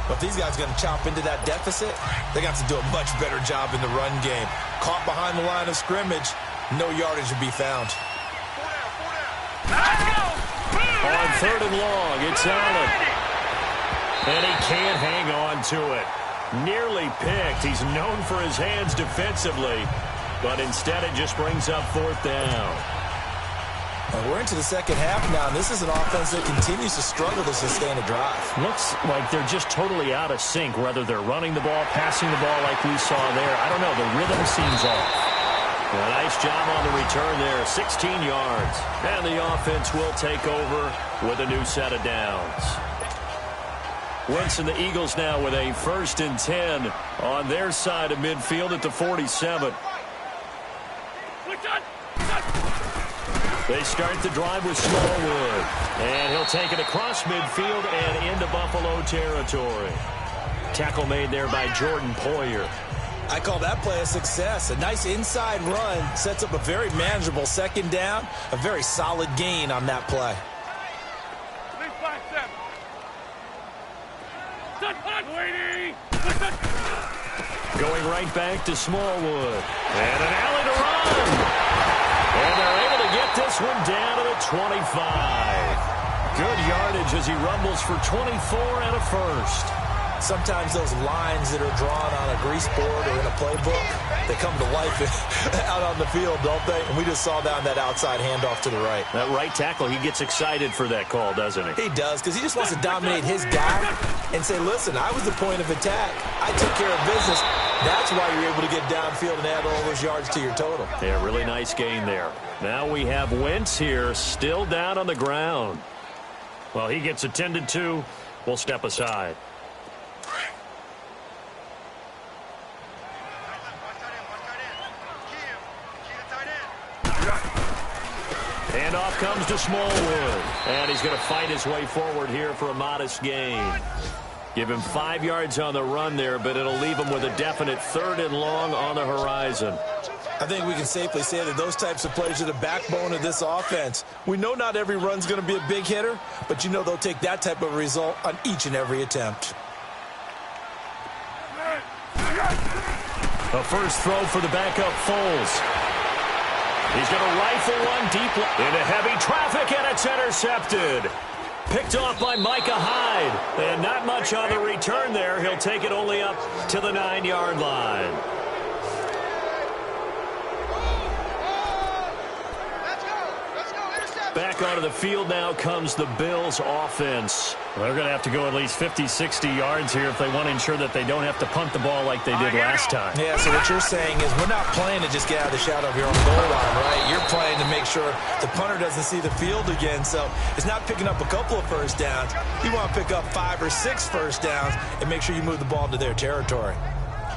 But if these guys are going to chop into that deficit, they're going to have to do a much better job in the run game. Caught behind the line of scrimmage, no yardage to be found. On 3rd and long, it's Allen. And he can't hang on to it. Nearly picked. He's known for his hands defensively, but instead it just brings up 4th down. And we're into the second half now, and this is an offense that continues to struggle to sustain a drive. Looks like they're just totally out of sync, whether they're running the ball, passing the ball like we saw there. I don't know. The rhythm seems off. A nice job on the return there, 16 yards. And the offense will take over with a new set of downs. Wentz and the Eagles now with a 1st and 10 on their side of midfield at the 47. They start the drive with Smallwood. And he'll take it across midfield and into Buffalo territory. Tackle made there by Jordan Poyer. I call that play a success. A nice inside run sets up a very manageable 2nd down. A very solid gain on that play. Going right back to Smallwood. And an alley to run. And they're able to get this one down to the 25. Good yardage as he rumbles for 24 and a 1st. Sometimes those lines that are drawn on a grease board or in a playbook, they come to life out on the field, don't they? And we just saw down that outside handoff to the right. That right tackle, he gets excited for that call, doesn't he? He does, because he just wants to dominate his guy and say, listen, I was the point of attack. I took care of business. That's why you're able to get downfield and add all those yards to your total. Yeah, really nice gain there. Now we have Wentz here, still down on the ground. Well, he gets attended to. We'll step aside. And off comes to Smallwood. And he's going to fight his way forward here for a modest gain. Give him 5 yards on the run there, but it'll leave him with a definite 3rd and long on the horizon. I think we can safely say that those types of plays are the backbone of this offense. We know not every run's going to be a big hitter, but you know they'll take that type of result on each and every attempt. A first throw for the backup Foles. He's going to rifle one deep into heavy traffic, and it's intercepted. Picked off by Micah Hyde. And not much on the return there. He'll take it only up to the 9-yard line. Back onto the field now comes the Bills offense. They're going to have to go at least 50, 60 yards here if they want to ensure that they don't have to punt the ball like they did last time. Yeah, so what you're saying is we're not playing to just get out of the shadow of your own goal line, right? You're playing to make sure the punter doesn't see the field again. So it's not picking up a couple of first downs. You want to pick up 5 or 6 first downs and make sure you move the ball into their territory.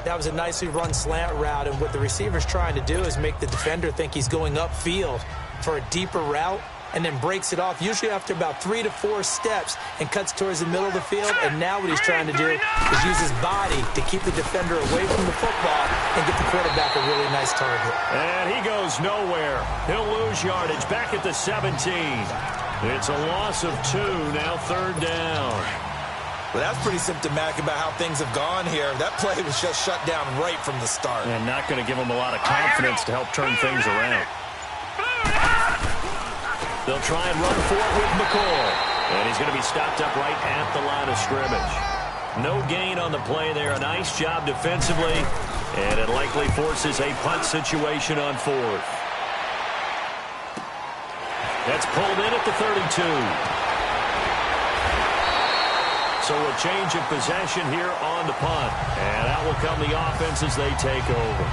That was a nicely run slant route, and what the receiver's trying to do is make the defender think he's going upfield for a deeper route, and then breaks it off, usually after about 3 to 4 steps, and cuts towards the middle of the field. And now what he's trying to do is use his body to keep the defender away from the football and get the quarterback a really nice target. And he goes nowhere. He'll lose yardage back at the 17. It's a loss of 2, now 3rd down. Well, that's pretty symptomatic about how things have gone here. That play was just shut down right from the start. And not going to give them a lot of confidence to help turn things around. They'll try and run for it with McCoy. And he's going to be stopped up right at the line of scrimmage. No gain on the play there. A nice job defensively. And it likely forces a punt situation on 4th. That's pulled in at the 32. So a change of possession here on the punt. And out will come the offense as they take over.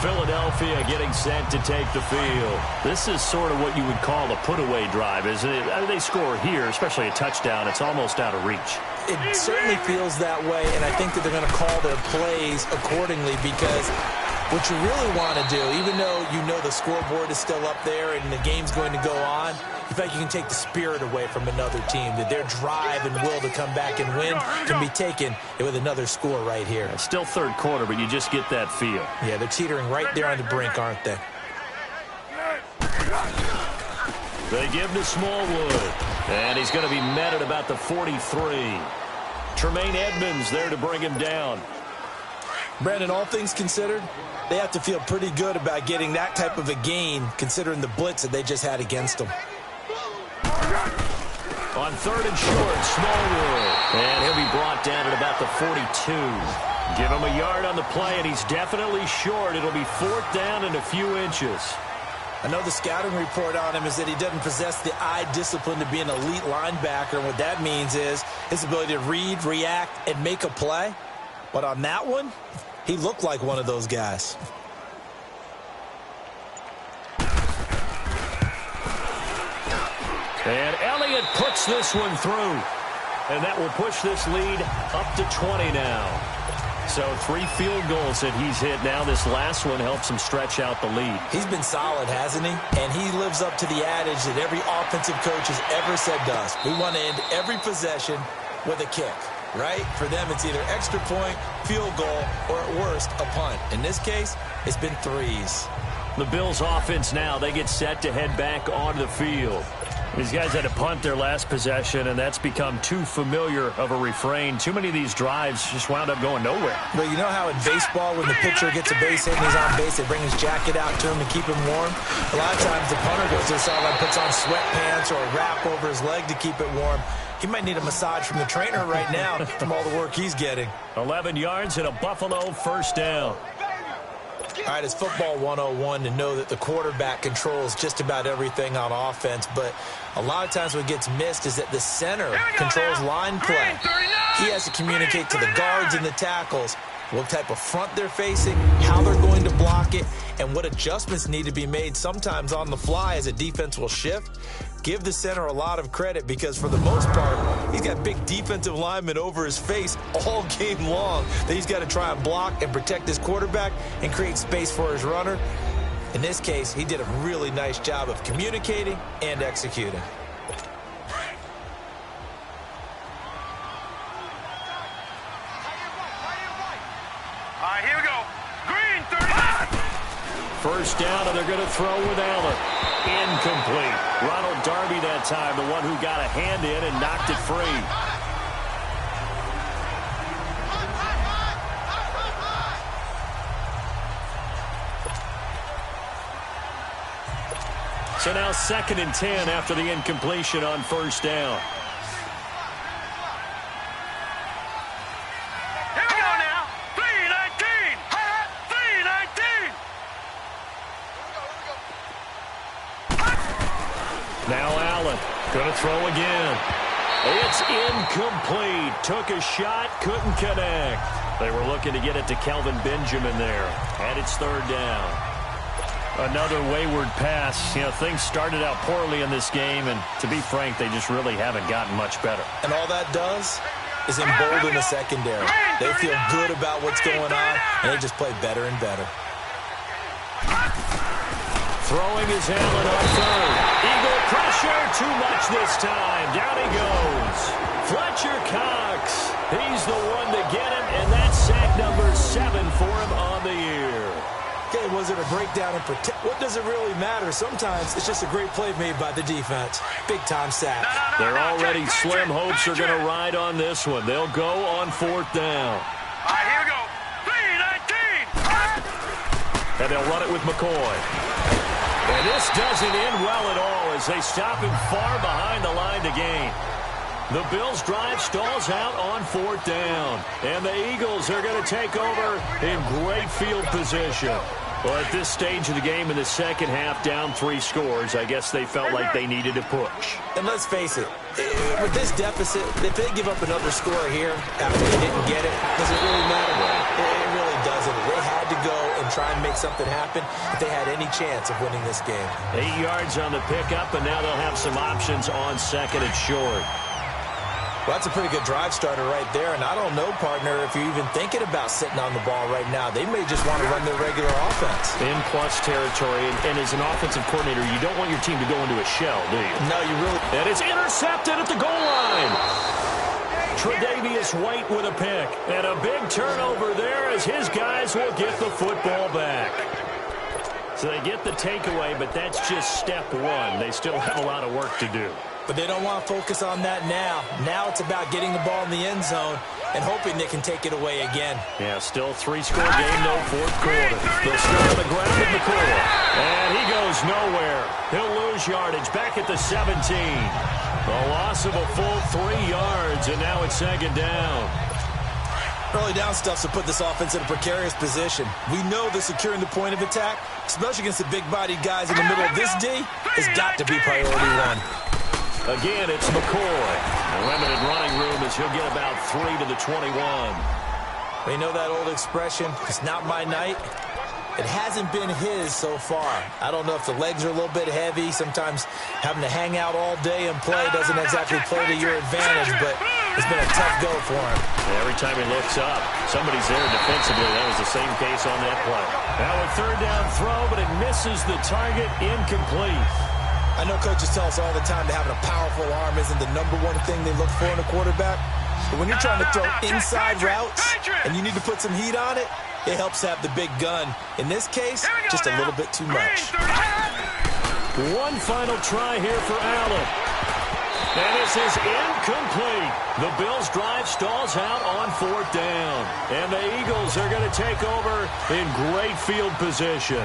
Philadelphia getting set to take the field. This is sort of what you would call a put-away drive, isn't it? They score here, especially a touchdown. It's almost out of reach. It certainly feels that way, and I think that they're going to call their plays accordingly, because what you really want to do, even though you know the scoreboard is still up there and the game's going to go on, you feel like you can take the spirit away from another team, that their drive and will to come back and win can be taken with another score right here. It's still third quarter, but you just get that feel. Yeah, they're teetering right there on the brink, aren't they? They give to Smallwood, and he's going to be met at about the 43. Tremaine Edmonds there to bring him down. Brandon, all things considered, they have to feel pretty good about getting that type of a gain, considering the blitz that they just had against them. On third and short, Smallwood. And he'll be brought down at about the 42. Give him a yard on the play, and he's definitely short. It'll be fourth down and a few inches. I know the scouting report on him is that he doesn't possess the eye discipline to be an elite linebacker, and what that means is his ability to read, react, and make a play. But on that one, he looked like one of those guys. And Elliott puts this one through. And that will push this lead up to 20 now. So 3 field goals that he's hit now. This last one helps him stretch out the lead. He's been solid, hasn't he? And he lives up to the adage that every offensive coach has ever said to us. We want to end every possession with a kick, right? For them, it's either extra point, field goal, or at worst, a punt. In this case, it's been threes. The Bills offense now, they get set to head back onto the field. These guys had to punt their last possession, and that's become too familiar of a refrain. Too many of these drives just wound up going nowhere. But you know how in baseball, when the pitcher gets a base hit and he's on base, they bring his jacket out to him to keep him warm? A lot of times the punter goes to the sideline, puts on sweatpants or a wrap over his leg to keep it warm. He might need a massage from the trainer right now from all the work he's getting. 11 yards and a Buffalo first down. All right, it's football 101 to know that the quarterback controls just about everything on offense, but a lot of times what gets missed is that the center controls line play. He has to communicate to the guards and the tackles what type of front they're facing, how they're going to block it, and what adjustments need to be made sometimes on the fly as a defense will shift. Give the center a lot of credit because for the most part, he's got big defensive linemen over his face all game long that he's got to try and block and protect his quarterback and create space for his runner. In this case, he did a really nice job of communicating and executing. All right, here we go. Green, 39. First down, and they're going to throw with Allen. Incomplete. Ronald Darby that time, the one who got a hand in and knocked it free. So now 2nd and 10 after the incompletion on first down. Here we go now. 319. 319. Now Allen going to throw again. It's incomplete. Took a shot, couldn't connect. They were looking to get it to Kelvin Benjamin there. And it's 3rd down. Another wayward pass. You know, things started out poorly in this game, and to be frank, they just really haven't gotten much better. And all that does is embolden the secondary. They feel good about what's going on, and they just play better and better. Throwing is Allen on third. Eagle pressure, too much this time. Down he goes. Fletcher Cox. He's the one to get him, and that's sack number 7 for him on the year. Okay, was it a breakdown in protect? What does it really matter? Sometimes it's just a great play made by the defense. Big-time sack. They're already slim hopes are going to ride on this one. They'll go on 4th down. All right, here we go. 319. And they'll run it with McCoy. And this doesn't end well at all as they stop him far behind the line to gain. The Bills' drive stalls out on 4th down. And the Eagles are going to take over in great field position. Well, at this stage of the game in the second half, down 3 scores, I guess they felt like they needed to push. And let's face it, with this deficit, if they give up another score here after they didn't get it, does it really matter? It really doesn't. They had to go and try and make something happen if they had any chance of winning this game. 8 yards on the pickup, and now they'll have some options on second and short. Well, that's a pretty good drive starter right there, and I don't know, partner, if you're even thinking about sitting on the ball right now. They may just want to run their regular offense. In plus territory, and as an offensive coordinator, you don't want your team to go into a shell, do you? No, you really... And it's intercepted at the goal line. Tre'Davious White with a pick, and a big turnover there as his guys will get the football back. So they get the takeaway, but that's just step one. They still have a lot of work to do. But they don't want to focus on that now. Now it's about getting the ball in the end zone and hoping they can take it away again. Yeah, still 3-score game, no fourth quarter. They'll start on the ground with McCoy. And he goes nowhere. He'll lose yardage back at the 17. A loss of a full 3 yards, and now it's second down. Early down stuff's to put this offense in a precarious position. We know that securing the point of attack, especially against the big-bodied guys in the middle of this D, has got to be priority one. Again, it's McCoy. A limited running room as he'll get about 3 to the 21. We know that old expression, it's not my night. It hasn't been his so far. I don't know if the legs are a little bit heavy. Sometimes having to hang out all day and play doesn't exactly play to your advantage, but it's been a tough go for him. Every time he looks up, somebody's there defensively. That was the same case on that play. Now a third down throw, but it misses the target, incomplete. I know coaches tell us all the time that having a powerful arm isn't the number one thing they look for in a quarterback. But when you're trying to throw inside routes and you need to put some heat on it, it helps have the big gun. In this case, just a little bit too much. One final try here for Allen. And this is incomplete. The Bills' drive stalls out on fourth down. And the Eagles are going to take over in great field position.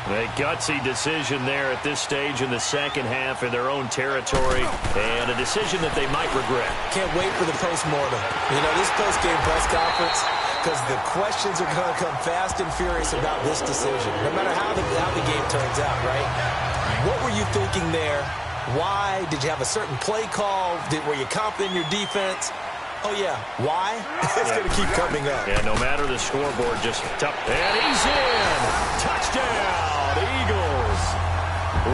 A gutsy decision there at this stage in the second half in their own territory, and a decision that they might regret. Can't wait for the post-mortem. You know, this post-game press conference, because the questions are going to come fast and furious about this decision, no matter how the game turns out, right? What were you thinking there? Why? Did you have a certain play call? Were you confident in your defense? Oh, yeah. Why? It's going to keep coming up. Yeah, no matter the scoreboard, just tough. And he's in. Touchdown, Eagles.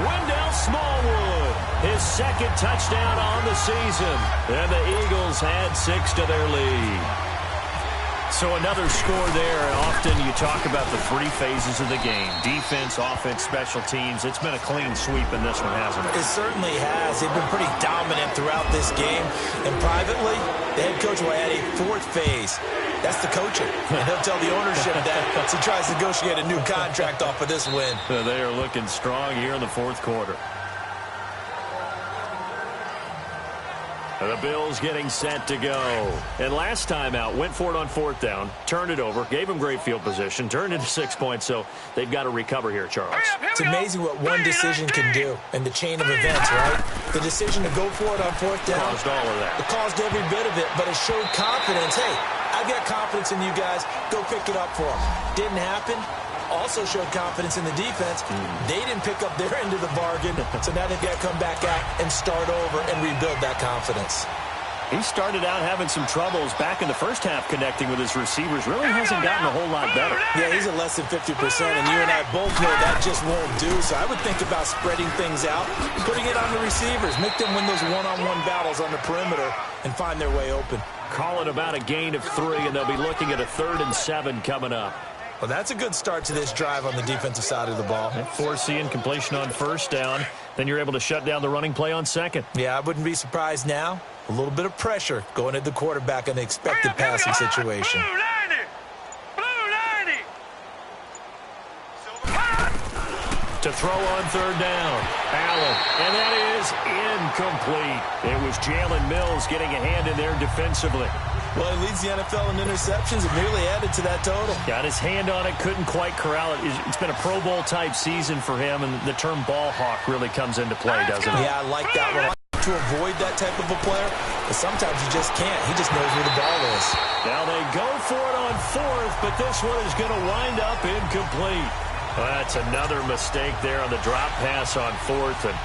Wendell Smallwood, his second touchdown on the season. And the Eagles add 6 to their lead. So another score there. Often you talk about the 3 phases of the game. Defense, offense, special teams. It's been a clean sweep in this one, hasn't it? It certainly has. They've been pretty dominant throughout this game. And privately, the head coach will add a 4th phase. That's the coaching. And he'll tell the ownership that as he tries to negotiate a new contract off of this win. They are looking strong here in the fourth quarter. The Bills getting set to go. And last time out, went for it on fourth down, turned it over, gave them great field position, turned into 6 points, so they've got to recover here, Charles. It's amazing what one decision can do in the chain of events, right? The decision to go for it on fourth down. Caused all of that. It caused every bit of it, but it showed confidence. Hey, I've got confidence in you guys. Go pick it up for them. Didn't happen. Also showed confidence in the defense. They didn't pick up their end of the bargain, so now they've got to come back out and start over and rebuild that confidence. He started out having some troubles back in the first half connecting with his receivers. Really hasn't gotten a whole lot better. Yeah, he's at less than 50%, and you and I both know that just won't do. So I would think about spreading things out, putting it on the receivers, make them win those one-on-one battles on the perimeter and find their way open. Call it about a gain of 3, and they'll be looking at a 3rd and 7 coming up. Well, that's a good start to this drive on the defensive side of the ball. Force the incompletion on first down. Then you're able to shut down the running play on second. Yeah, I wouldn't be surprised now. A little bit of pressure going at the quarterback in the expected passing situation. Blue 90. To throw on third down. Allen. And that is incomplete. It was Jalen Mills getting a hand in there defensively. Well, he leads the NFL in interceptions and nearly added to that total. Got his hand on it, couldn't quite corral it. It's been a Pro Bowl-type season for him, and the term ball hawk really comes into play, doesn't it? Yeah, I like that one. To avoid that type of a player, but sometimes you just can't. He just knows where the ball is. Now they go for it on fourth, but this one is going to wind up incomplete. Well, that's another mistake there on the drop pass on fourth, and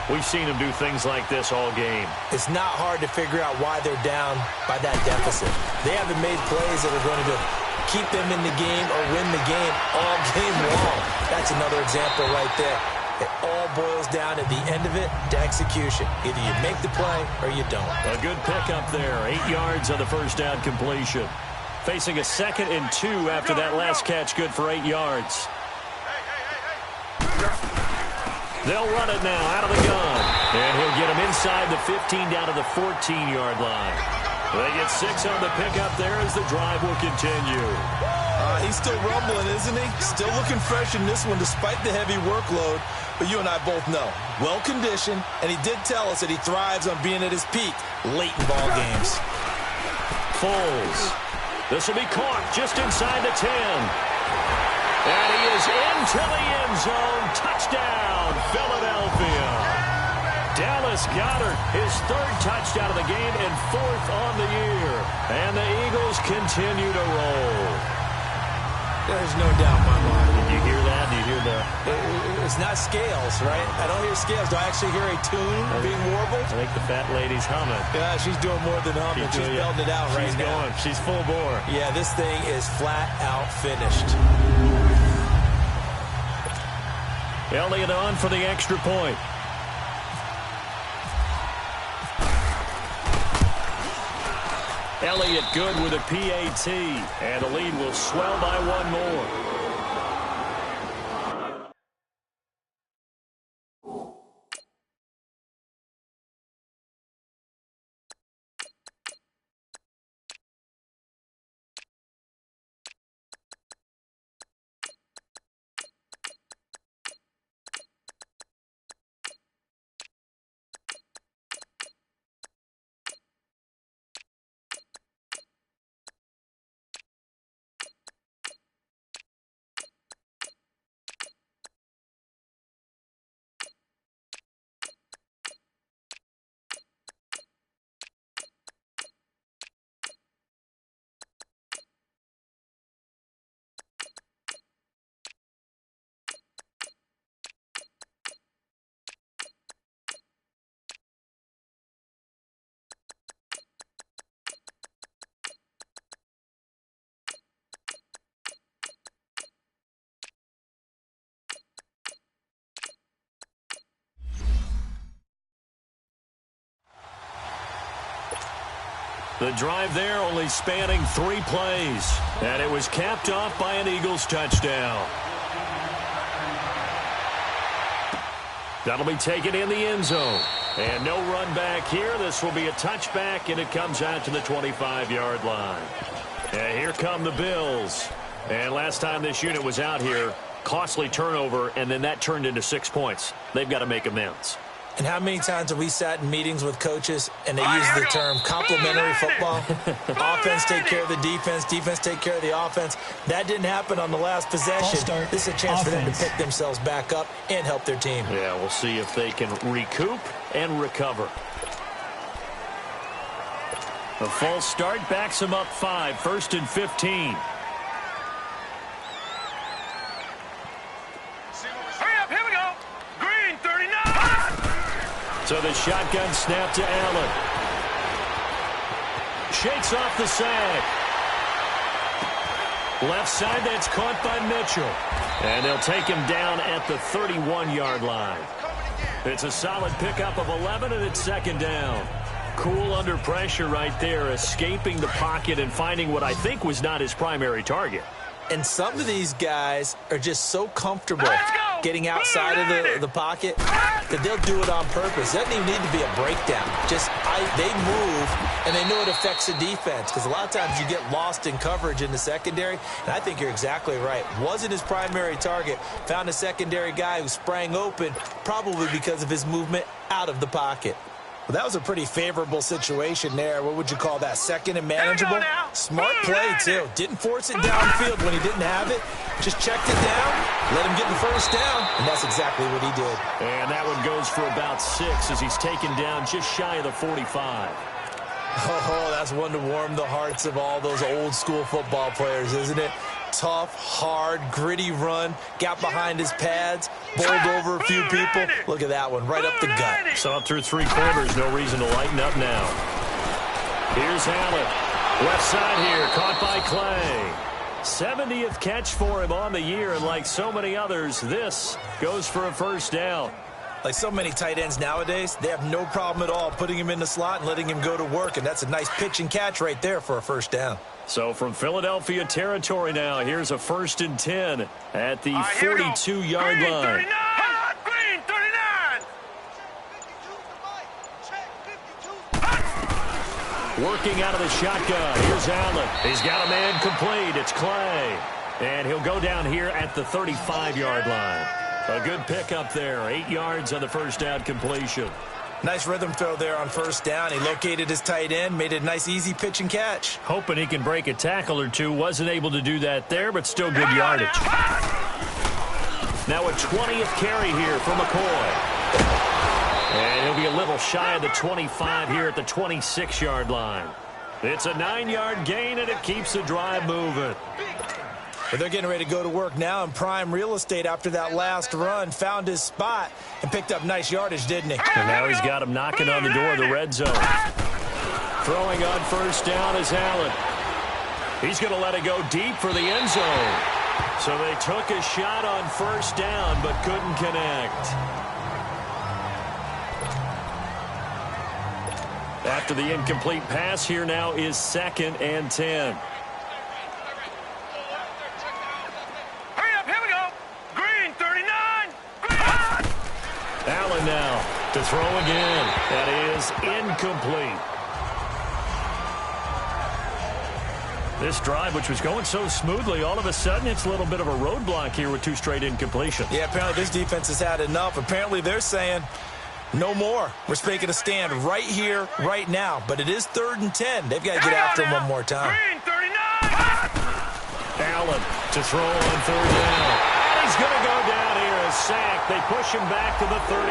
we've seen him do things like this all game. It's not hard to figure out why they're down by that deficit. They haven't made plays that are going to keep them in the game or win the game all game long. That's another example right there. It all boils down at the end of it to execution. Either you make the play or you don't. A good pickup there. 8 yards on the first down completion. Facing a 2nd and 2 after that last catch, good for 8 yards. They'll run it now out of the gun. And he'll get him inside the 15 down to the 14-yard line. They get 6 on the pickup there as the drive will continue. He's still rumbling, isn't he? Still looking fresh in this one despite the heavy workload. But you and I both know, well-conditioned, and he did tell us that he thrives on being at his peak late in ball games. Foles. This will be caught just inside the 10. And he is into the end zone. Touchdown, Philadelphia. Dallas Goedert, his 3rd touchdown of the game and 4th on the year. And the Eagles continue to roll. There's no doubt in my mind. Did you hear that? Did you hear that? It's not scales, right? I don't hear scales. Do I actually hear a tune being warbled? I think the fat lady's humming. Yeah, she's doing more than humming. She's belting it out right now. She's full bore. Yeah, this thing is flat out finished. Elliott on for the extra point. Elliott good with a PAT, and the lead will swell by 1 more. The drive there only spanning 3 plays. And it was capped off by an Eagles touchdown. That'll be taken in the end zone. And no run back here. This will be a touchback, and it comes out to the 25-yard line. And here come the Bills. And last time this unit was out here, costly turnover, and then that turned into 6 points. They've got to make amends. And how many times have we sat in meetings with coaches and they use the term complementary football? Offense take care of the defense, defense take care of the offense. That didn't happen on the last possession. This is a chance for them to pick themselves back up and help their team. Yeah, we'll see if they can recoup and recover. A false start backs them up 5, 1st and 15. So the shotgun snap to Allen. Shakes off the sack. Left side, that's caught by Mitchell. And they'll take him down at the 31-yard line. It's a solid pickup of 11, and it's 2nd down. Cool under pressure right there, escaping the pocket and finding what I think was not his primary target. And some of these guys are just so comfortable getting outside of the pocket that they'll do it on purpose. It doesn't even need to be a breakdown. They move, and they know it affects the defense because a lot of times you get lost in coverage in the secondary, and I think you're exactly right. Wasn't his primary target. Found a secondary guy who sprang open, probably because of his movement out of the pocket. Well, that was a pretty favorable situation there. What would you call that? 2nd and manageable? Smart play, too. Didn't force it downfield when he didn't have it. Just checked it down, let him get the first down, and that's exactly what he did. And that one goes for about 6 as he's taken down just shy of the 45. Oh, that's one to warm the hearts of all those old-school football players, isn't it? Tough, hard, gritty run, got behind his pads, bowled over a few people. Look at that one, right up the gut. Saw it through 3 quarters, no reason to lighten up now. Here's Allen. Left side here, caught by Clay. 70th catch for him on the year, and like so many others, this goes for a first down. Like so many tight ends nowadays, they have no problem at all putting him in the slot and letting him go to work, and that's a nice pitch and catch right there for a first down. So from Philadelphia territory now, here's a 1st and 10 at the 42-yard line. Green 39. Working out of the shotgun. Here's Allen. He's got a man complete. It's Clay. And he'll go down here at the 35-yard line. A good pickup there. 8 yards on the first down completion. Nice rhythm throw there on first down. He located his tight end, made it a nice easy pitch and catch. Hoping he can break a tackle or two. Wasn't able to do that there, but still good yardage. Now a 20th carry here for McCoy. And he'll be a little shy of the 25 here at the 26-yard line. It's a 9-yard gain, and it keeps the drive moving. But they're getting ready to go to work now in prime real estate after that last run. Found his spot and picked up nice yardage, didn't he? And now he's got him knocking on the door of the red zone. Throwing on first down is Allen. He's going to let it go deep for the end zone. So they took a shot on first down but couldn't connect. After the incomplete pass, here now is 2nd and 10. Allen now to throw again. That is incomplete. This drive, which was going so smoothly, all of a sudden it's a little bit of a roadblock here with 2 straight incompletions. Yeah, apparently this defense has had enough. Apparently they're saying no more. We're making a stand right here, right now. But it is 3rd and 10. They've got to get after him one more time. Allen to throw on 3rd down. And he's going to go down here. A sack. They push him back to the 34.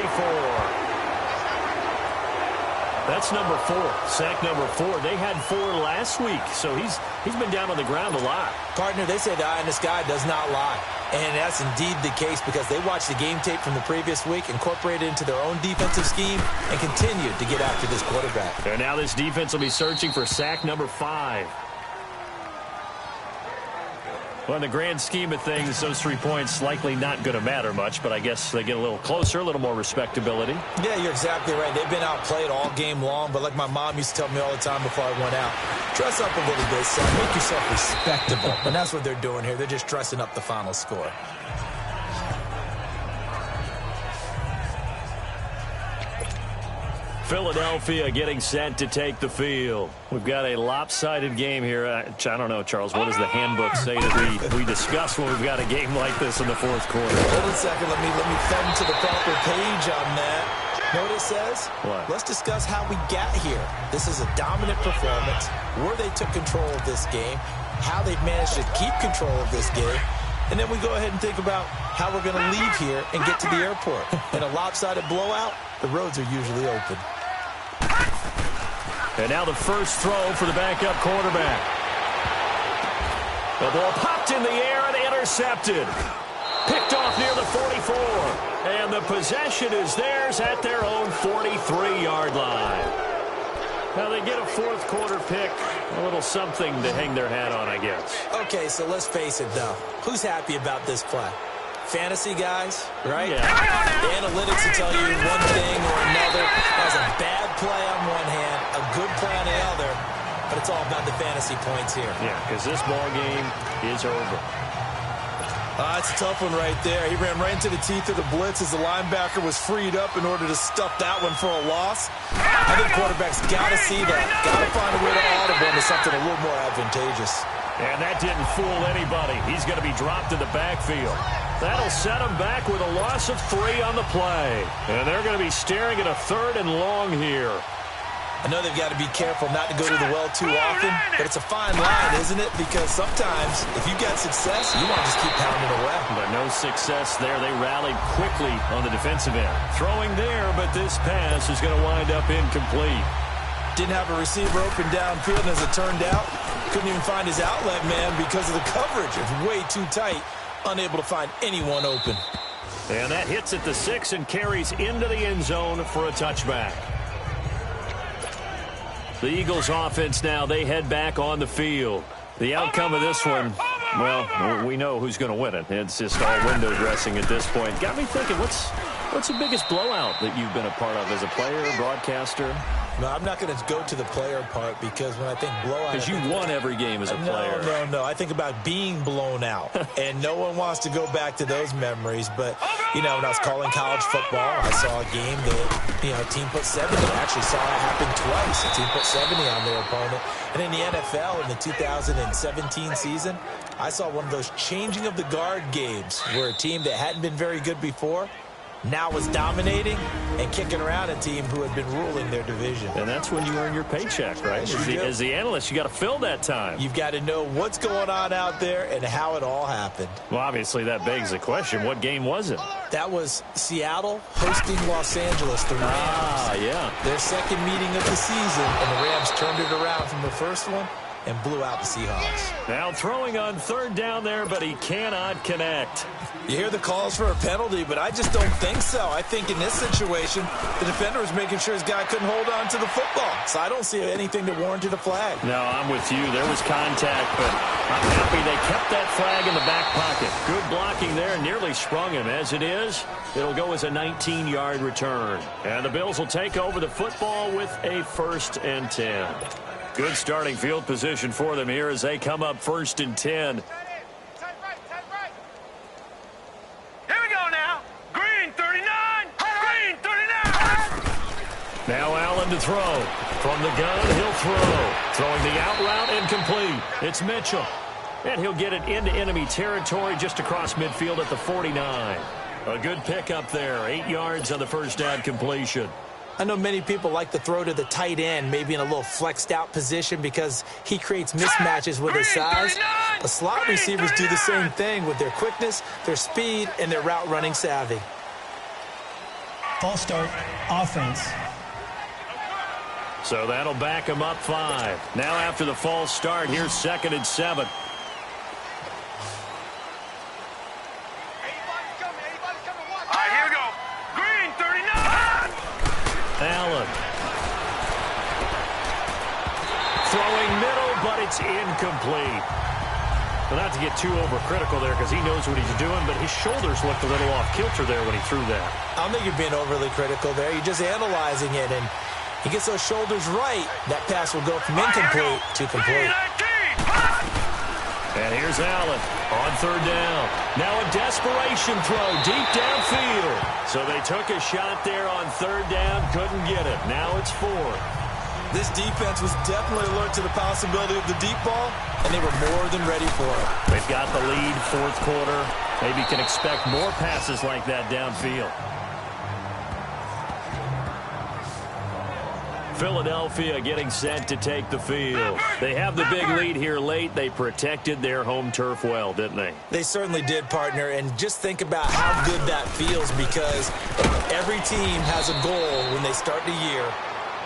That's number 4. Sack number 4. They had 4 last week, so he's been down on the ground a lot. Partner, they say the eye in the sky does not lie. And that's indeed the case because they watched the game tape from the previous week, incorporated it into their own defensive scheme, and continued to get after this quarterback. And now this defense will be searching for sack number 5. Well, in the grand scheme of things, those 3 points likely not going to matter much, but I guess they get a little closer, a little more respectability. Yeah, you're exactly right. They've been outplayed all game long, but like my mom used to tell me all the time before I went out, dress up a little bit, son. Make yourself respectable. And that's what they're doing here. They're just dressing up the final score. Philadelphia getting set to take the field. We've got a lopsided game here. I don't know, Charles, what does the handbook say that we discuss when we've got a game like this in the 4th quarter? Hold on a second. Let me fend to the proper page on that. Know what it says? What? Let's discuss how we got here. This is a dominant performance, where they took control of this game, how they've managed to keep control of this game, and then we go ahead and think about how we're going to leave here and get to the airport. In a lopsided blowout, the roads are usually open. And now the first throw for the backup quarterback. The ball popped in the air and intercepted. Picked off near the 44. And the possession is theirs at their own 43-yard line. Now they get a 4th quarter pick. A little something to hang their hat on, I guess. Okay, so let's face it, though. Who's happy about this play? Fantasy guys, right? Yeah. The analytics will tell you one thing or another. That was a bad play on one hand, a good play on the other, but it's all about the fantasy points here. Yeah, because this ball game is over. It's a tough one right there. He ran right into the teeth of the blitz as the linebacker was freed up in order to stuff that one for a loss. I think quarterbacks got to see that. Got to find a way to audible into something a little more advantageous. And that didn't fool anybody. He's going to be dropped in the backfield. That'll set him back with a loss of 3 on the play. And they're going to be staring at a 3rd and long here. I know they've got to be careful not to go to the well too often, but it's a fine line, isn't it? Because sometimes, if you got success, you want to just keep pounding away. But no success there. They rallied quickly on the defensive end. Throwing there, but this pass is going to wind up incomplete. Didn't have a receiver open downfield, and as it turned out, couldn't even find his outlet man because of the coverage. It's way too tight, unable to find anyone open. And that hits at the 6 and carries into the end zone for a touchback. The Eagles offense now, they head back on the field. The outcome of this one, Well, we know who's going to win it. It's just all window dressing at this point. Got me thinking, what's the biggest blowout that you've been a part of as a player, broadcaster? No, I'm not going to go to the player part because when I think blowout... Because you won every game as a player. No. I think about being blown out. And no one wants to go back to those memories. But, when I was calling college football, I saw a game that, a team put 70. I actually saw it happen twice. A team put 70 on their opponent. And in the NFL, in the 2017 season, I saw one of those changing of the guard games where a team that hadn't been very good before now was dominating and kicking around a team who had been ruling their division. And that's when you earn your paycheck, right? As the analyst, you got to fill that time. You've got to know what's going on out there and how it all happened. Well, obviously, that begs the question, what game was it? That was Seattle hosting Los Angeles, the Rams. Yeah. Their second meeting of the season, and the Rams turned it around from the first one and blew out the Seahawks. Now throwing on third down there, but he cannot connect. You hear the calls for a penalty, but I just don't think so. I think in this situation, the defender was making sure his guy couldn't hold on to the football. So I don't see anything that warranted a flag. No, I'm with you. There was contact, but I'm happy they kept that flag in the back pocket. Good blocking there, nearly sprung him. As it is, it'll go as a 19-yard return. And the Bills will take over the football with a 1st and 10. Good starting field position for them here as they come up 1st and 10. Here we go now. Green 39. Green 39. Now Allen to throw. From the gun, he'll throw. Throwing the out route, incomplete. It's Mitchell. And he'll get it into enemy territory just across midfield at the 49. A good pickup there. 8 yards on the first down completion. I know many people like to throw to the tight end, maybe in a little flexed out position because he creates mismatches with his size. The slot receivers do the same thing with their quickness, their speed, and their route running savvy. False start, offense. So that'll back him up 5. Now after the false start, here's 2nd and 7. Allen. Throwing middle, but it's incomplete. Well, not to get too overcritical there because he knows what he's doing, but his shoulders looked a little off kilter there when he threw that. I don't think you're being overly critical there. You're just analyzing it, and he gets those shoulders right. That pass will go from incomplete to complete. And here's Allen on 3rd down. Now a desperation throw deep downfield. So they took a shot there on 3rd down, couldn't get it. Now it's 4th. This defense was definitely alert to the possibility of the deep ball, and they were more than ready for it. They've got the lead, 4th quarter. Maybe can expect more passes like that downfield. Philadelphia getting set to take the field. They have the big lead here late. They protected their home turf well, didn't they? They certainly did, partner. And just think about how good that feels because every team has a goal when they start the year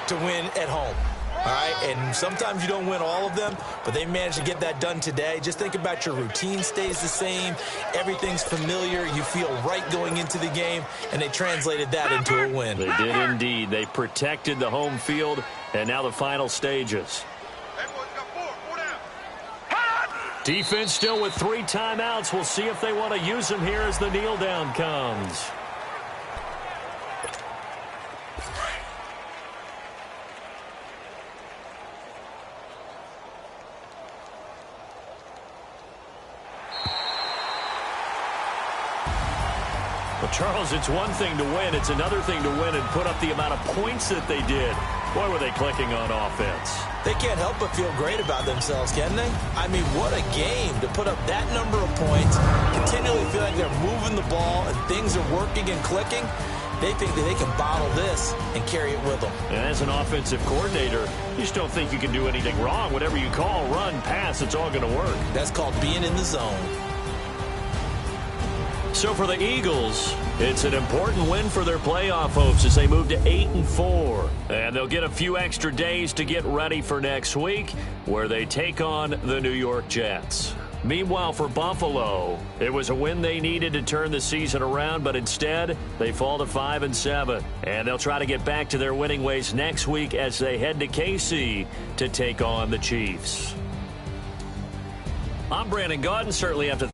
to win at home. All right, and sometimes you don't win all of them, but they managed to get that done today. Just think about your routine stays the same. Everything's familiar. You feel right going into the game, and they translated that into a win. They did indeed. They protected the home field, and now the final stages. Defense still with 3 timeouts. We'll see if they want to use them here as the kneel down comes. Well, Charles, it's one thing to win. It's another thing to win and put up the amount of points that they did. Boy, were they clicking on offense. They can't help but feel great about themselves, can they? I mean, what a game to put up that number of points, continually feel like they're moving the ball and things are working and clicking. They think that they can bottle this and carry it with them. And as an offensive coordinator, you just don't think you can do anything wrong. Whatever you call, run, pass, it's all going to work. That's called being in the zone. So for the Eagles, it's an important win for their playoff hopes as they move to 8-4. And they'll get a few extra days to get ready for next week, where they take on the New York Jets. Meanwhile, for Buffalo, it was a win they needed to turn the season around, but instead, they fall to 5-7. And they'll try to get back to their winning ways next week as they head to KC to take on the Chiefs. I'm Brandon Gaudin. Certainly have to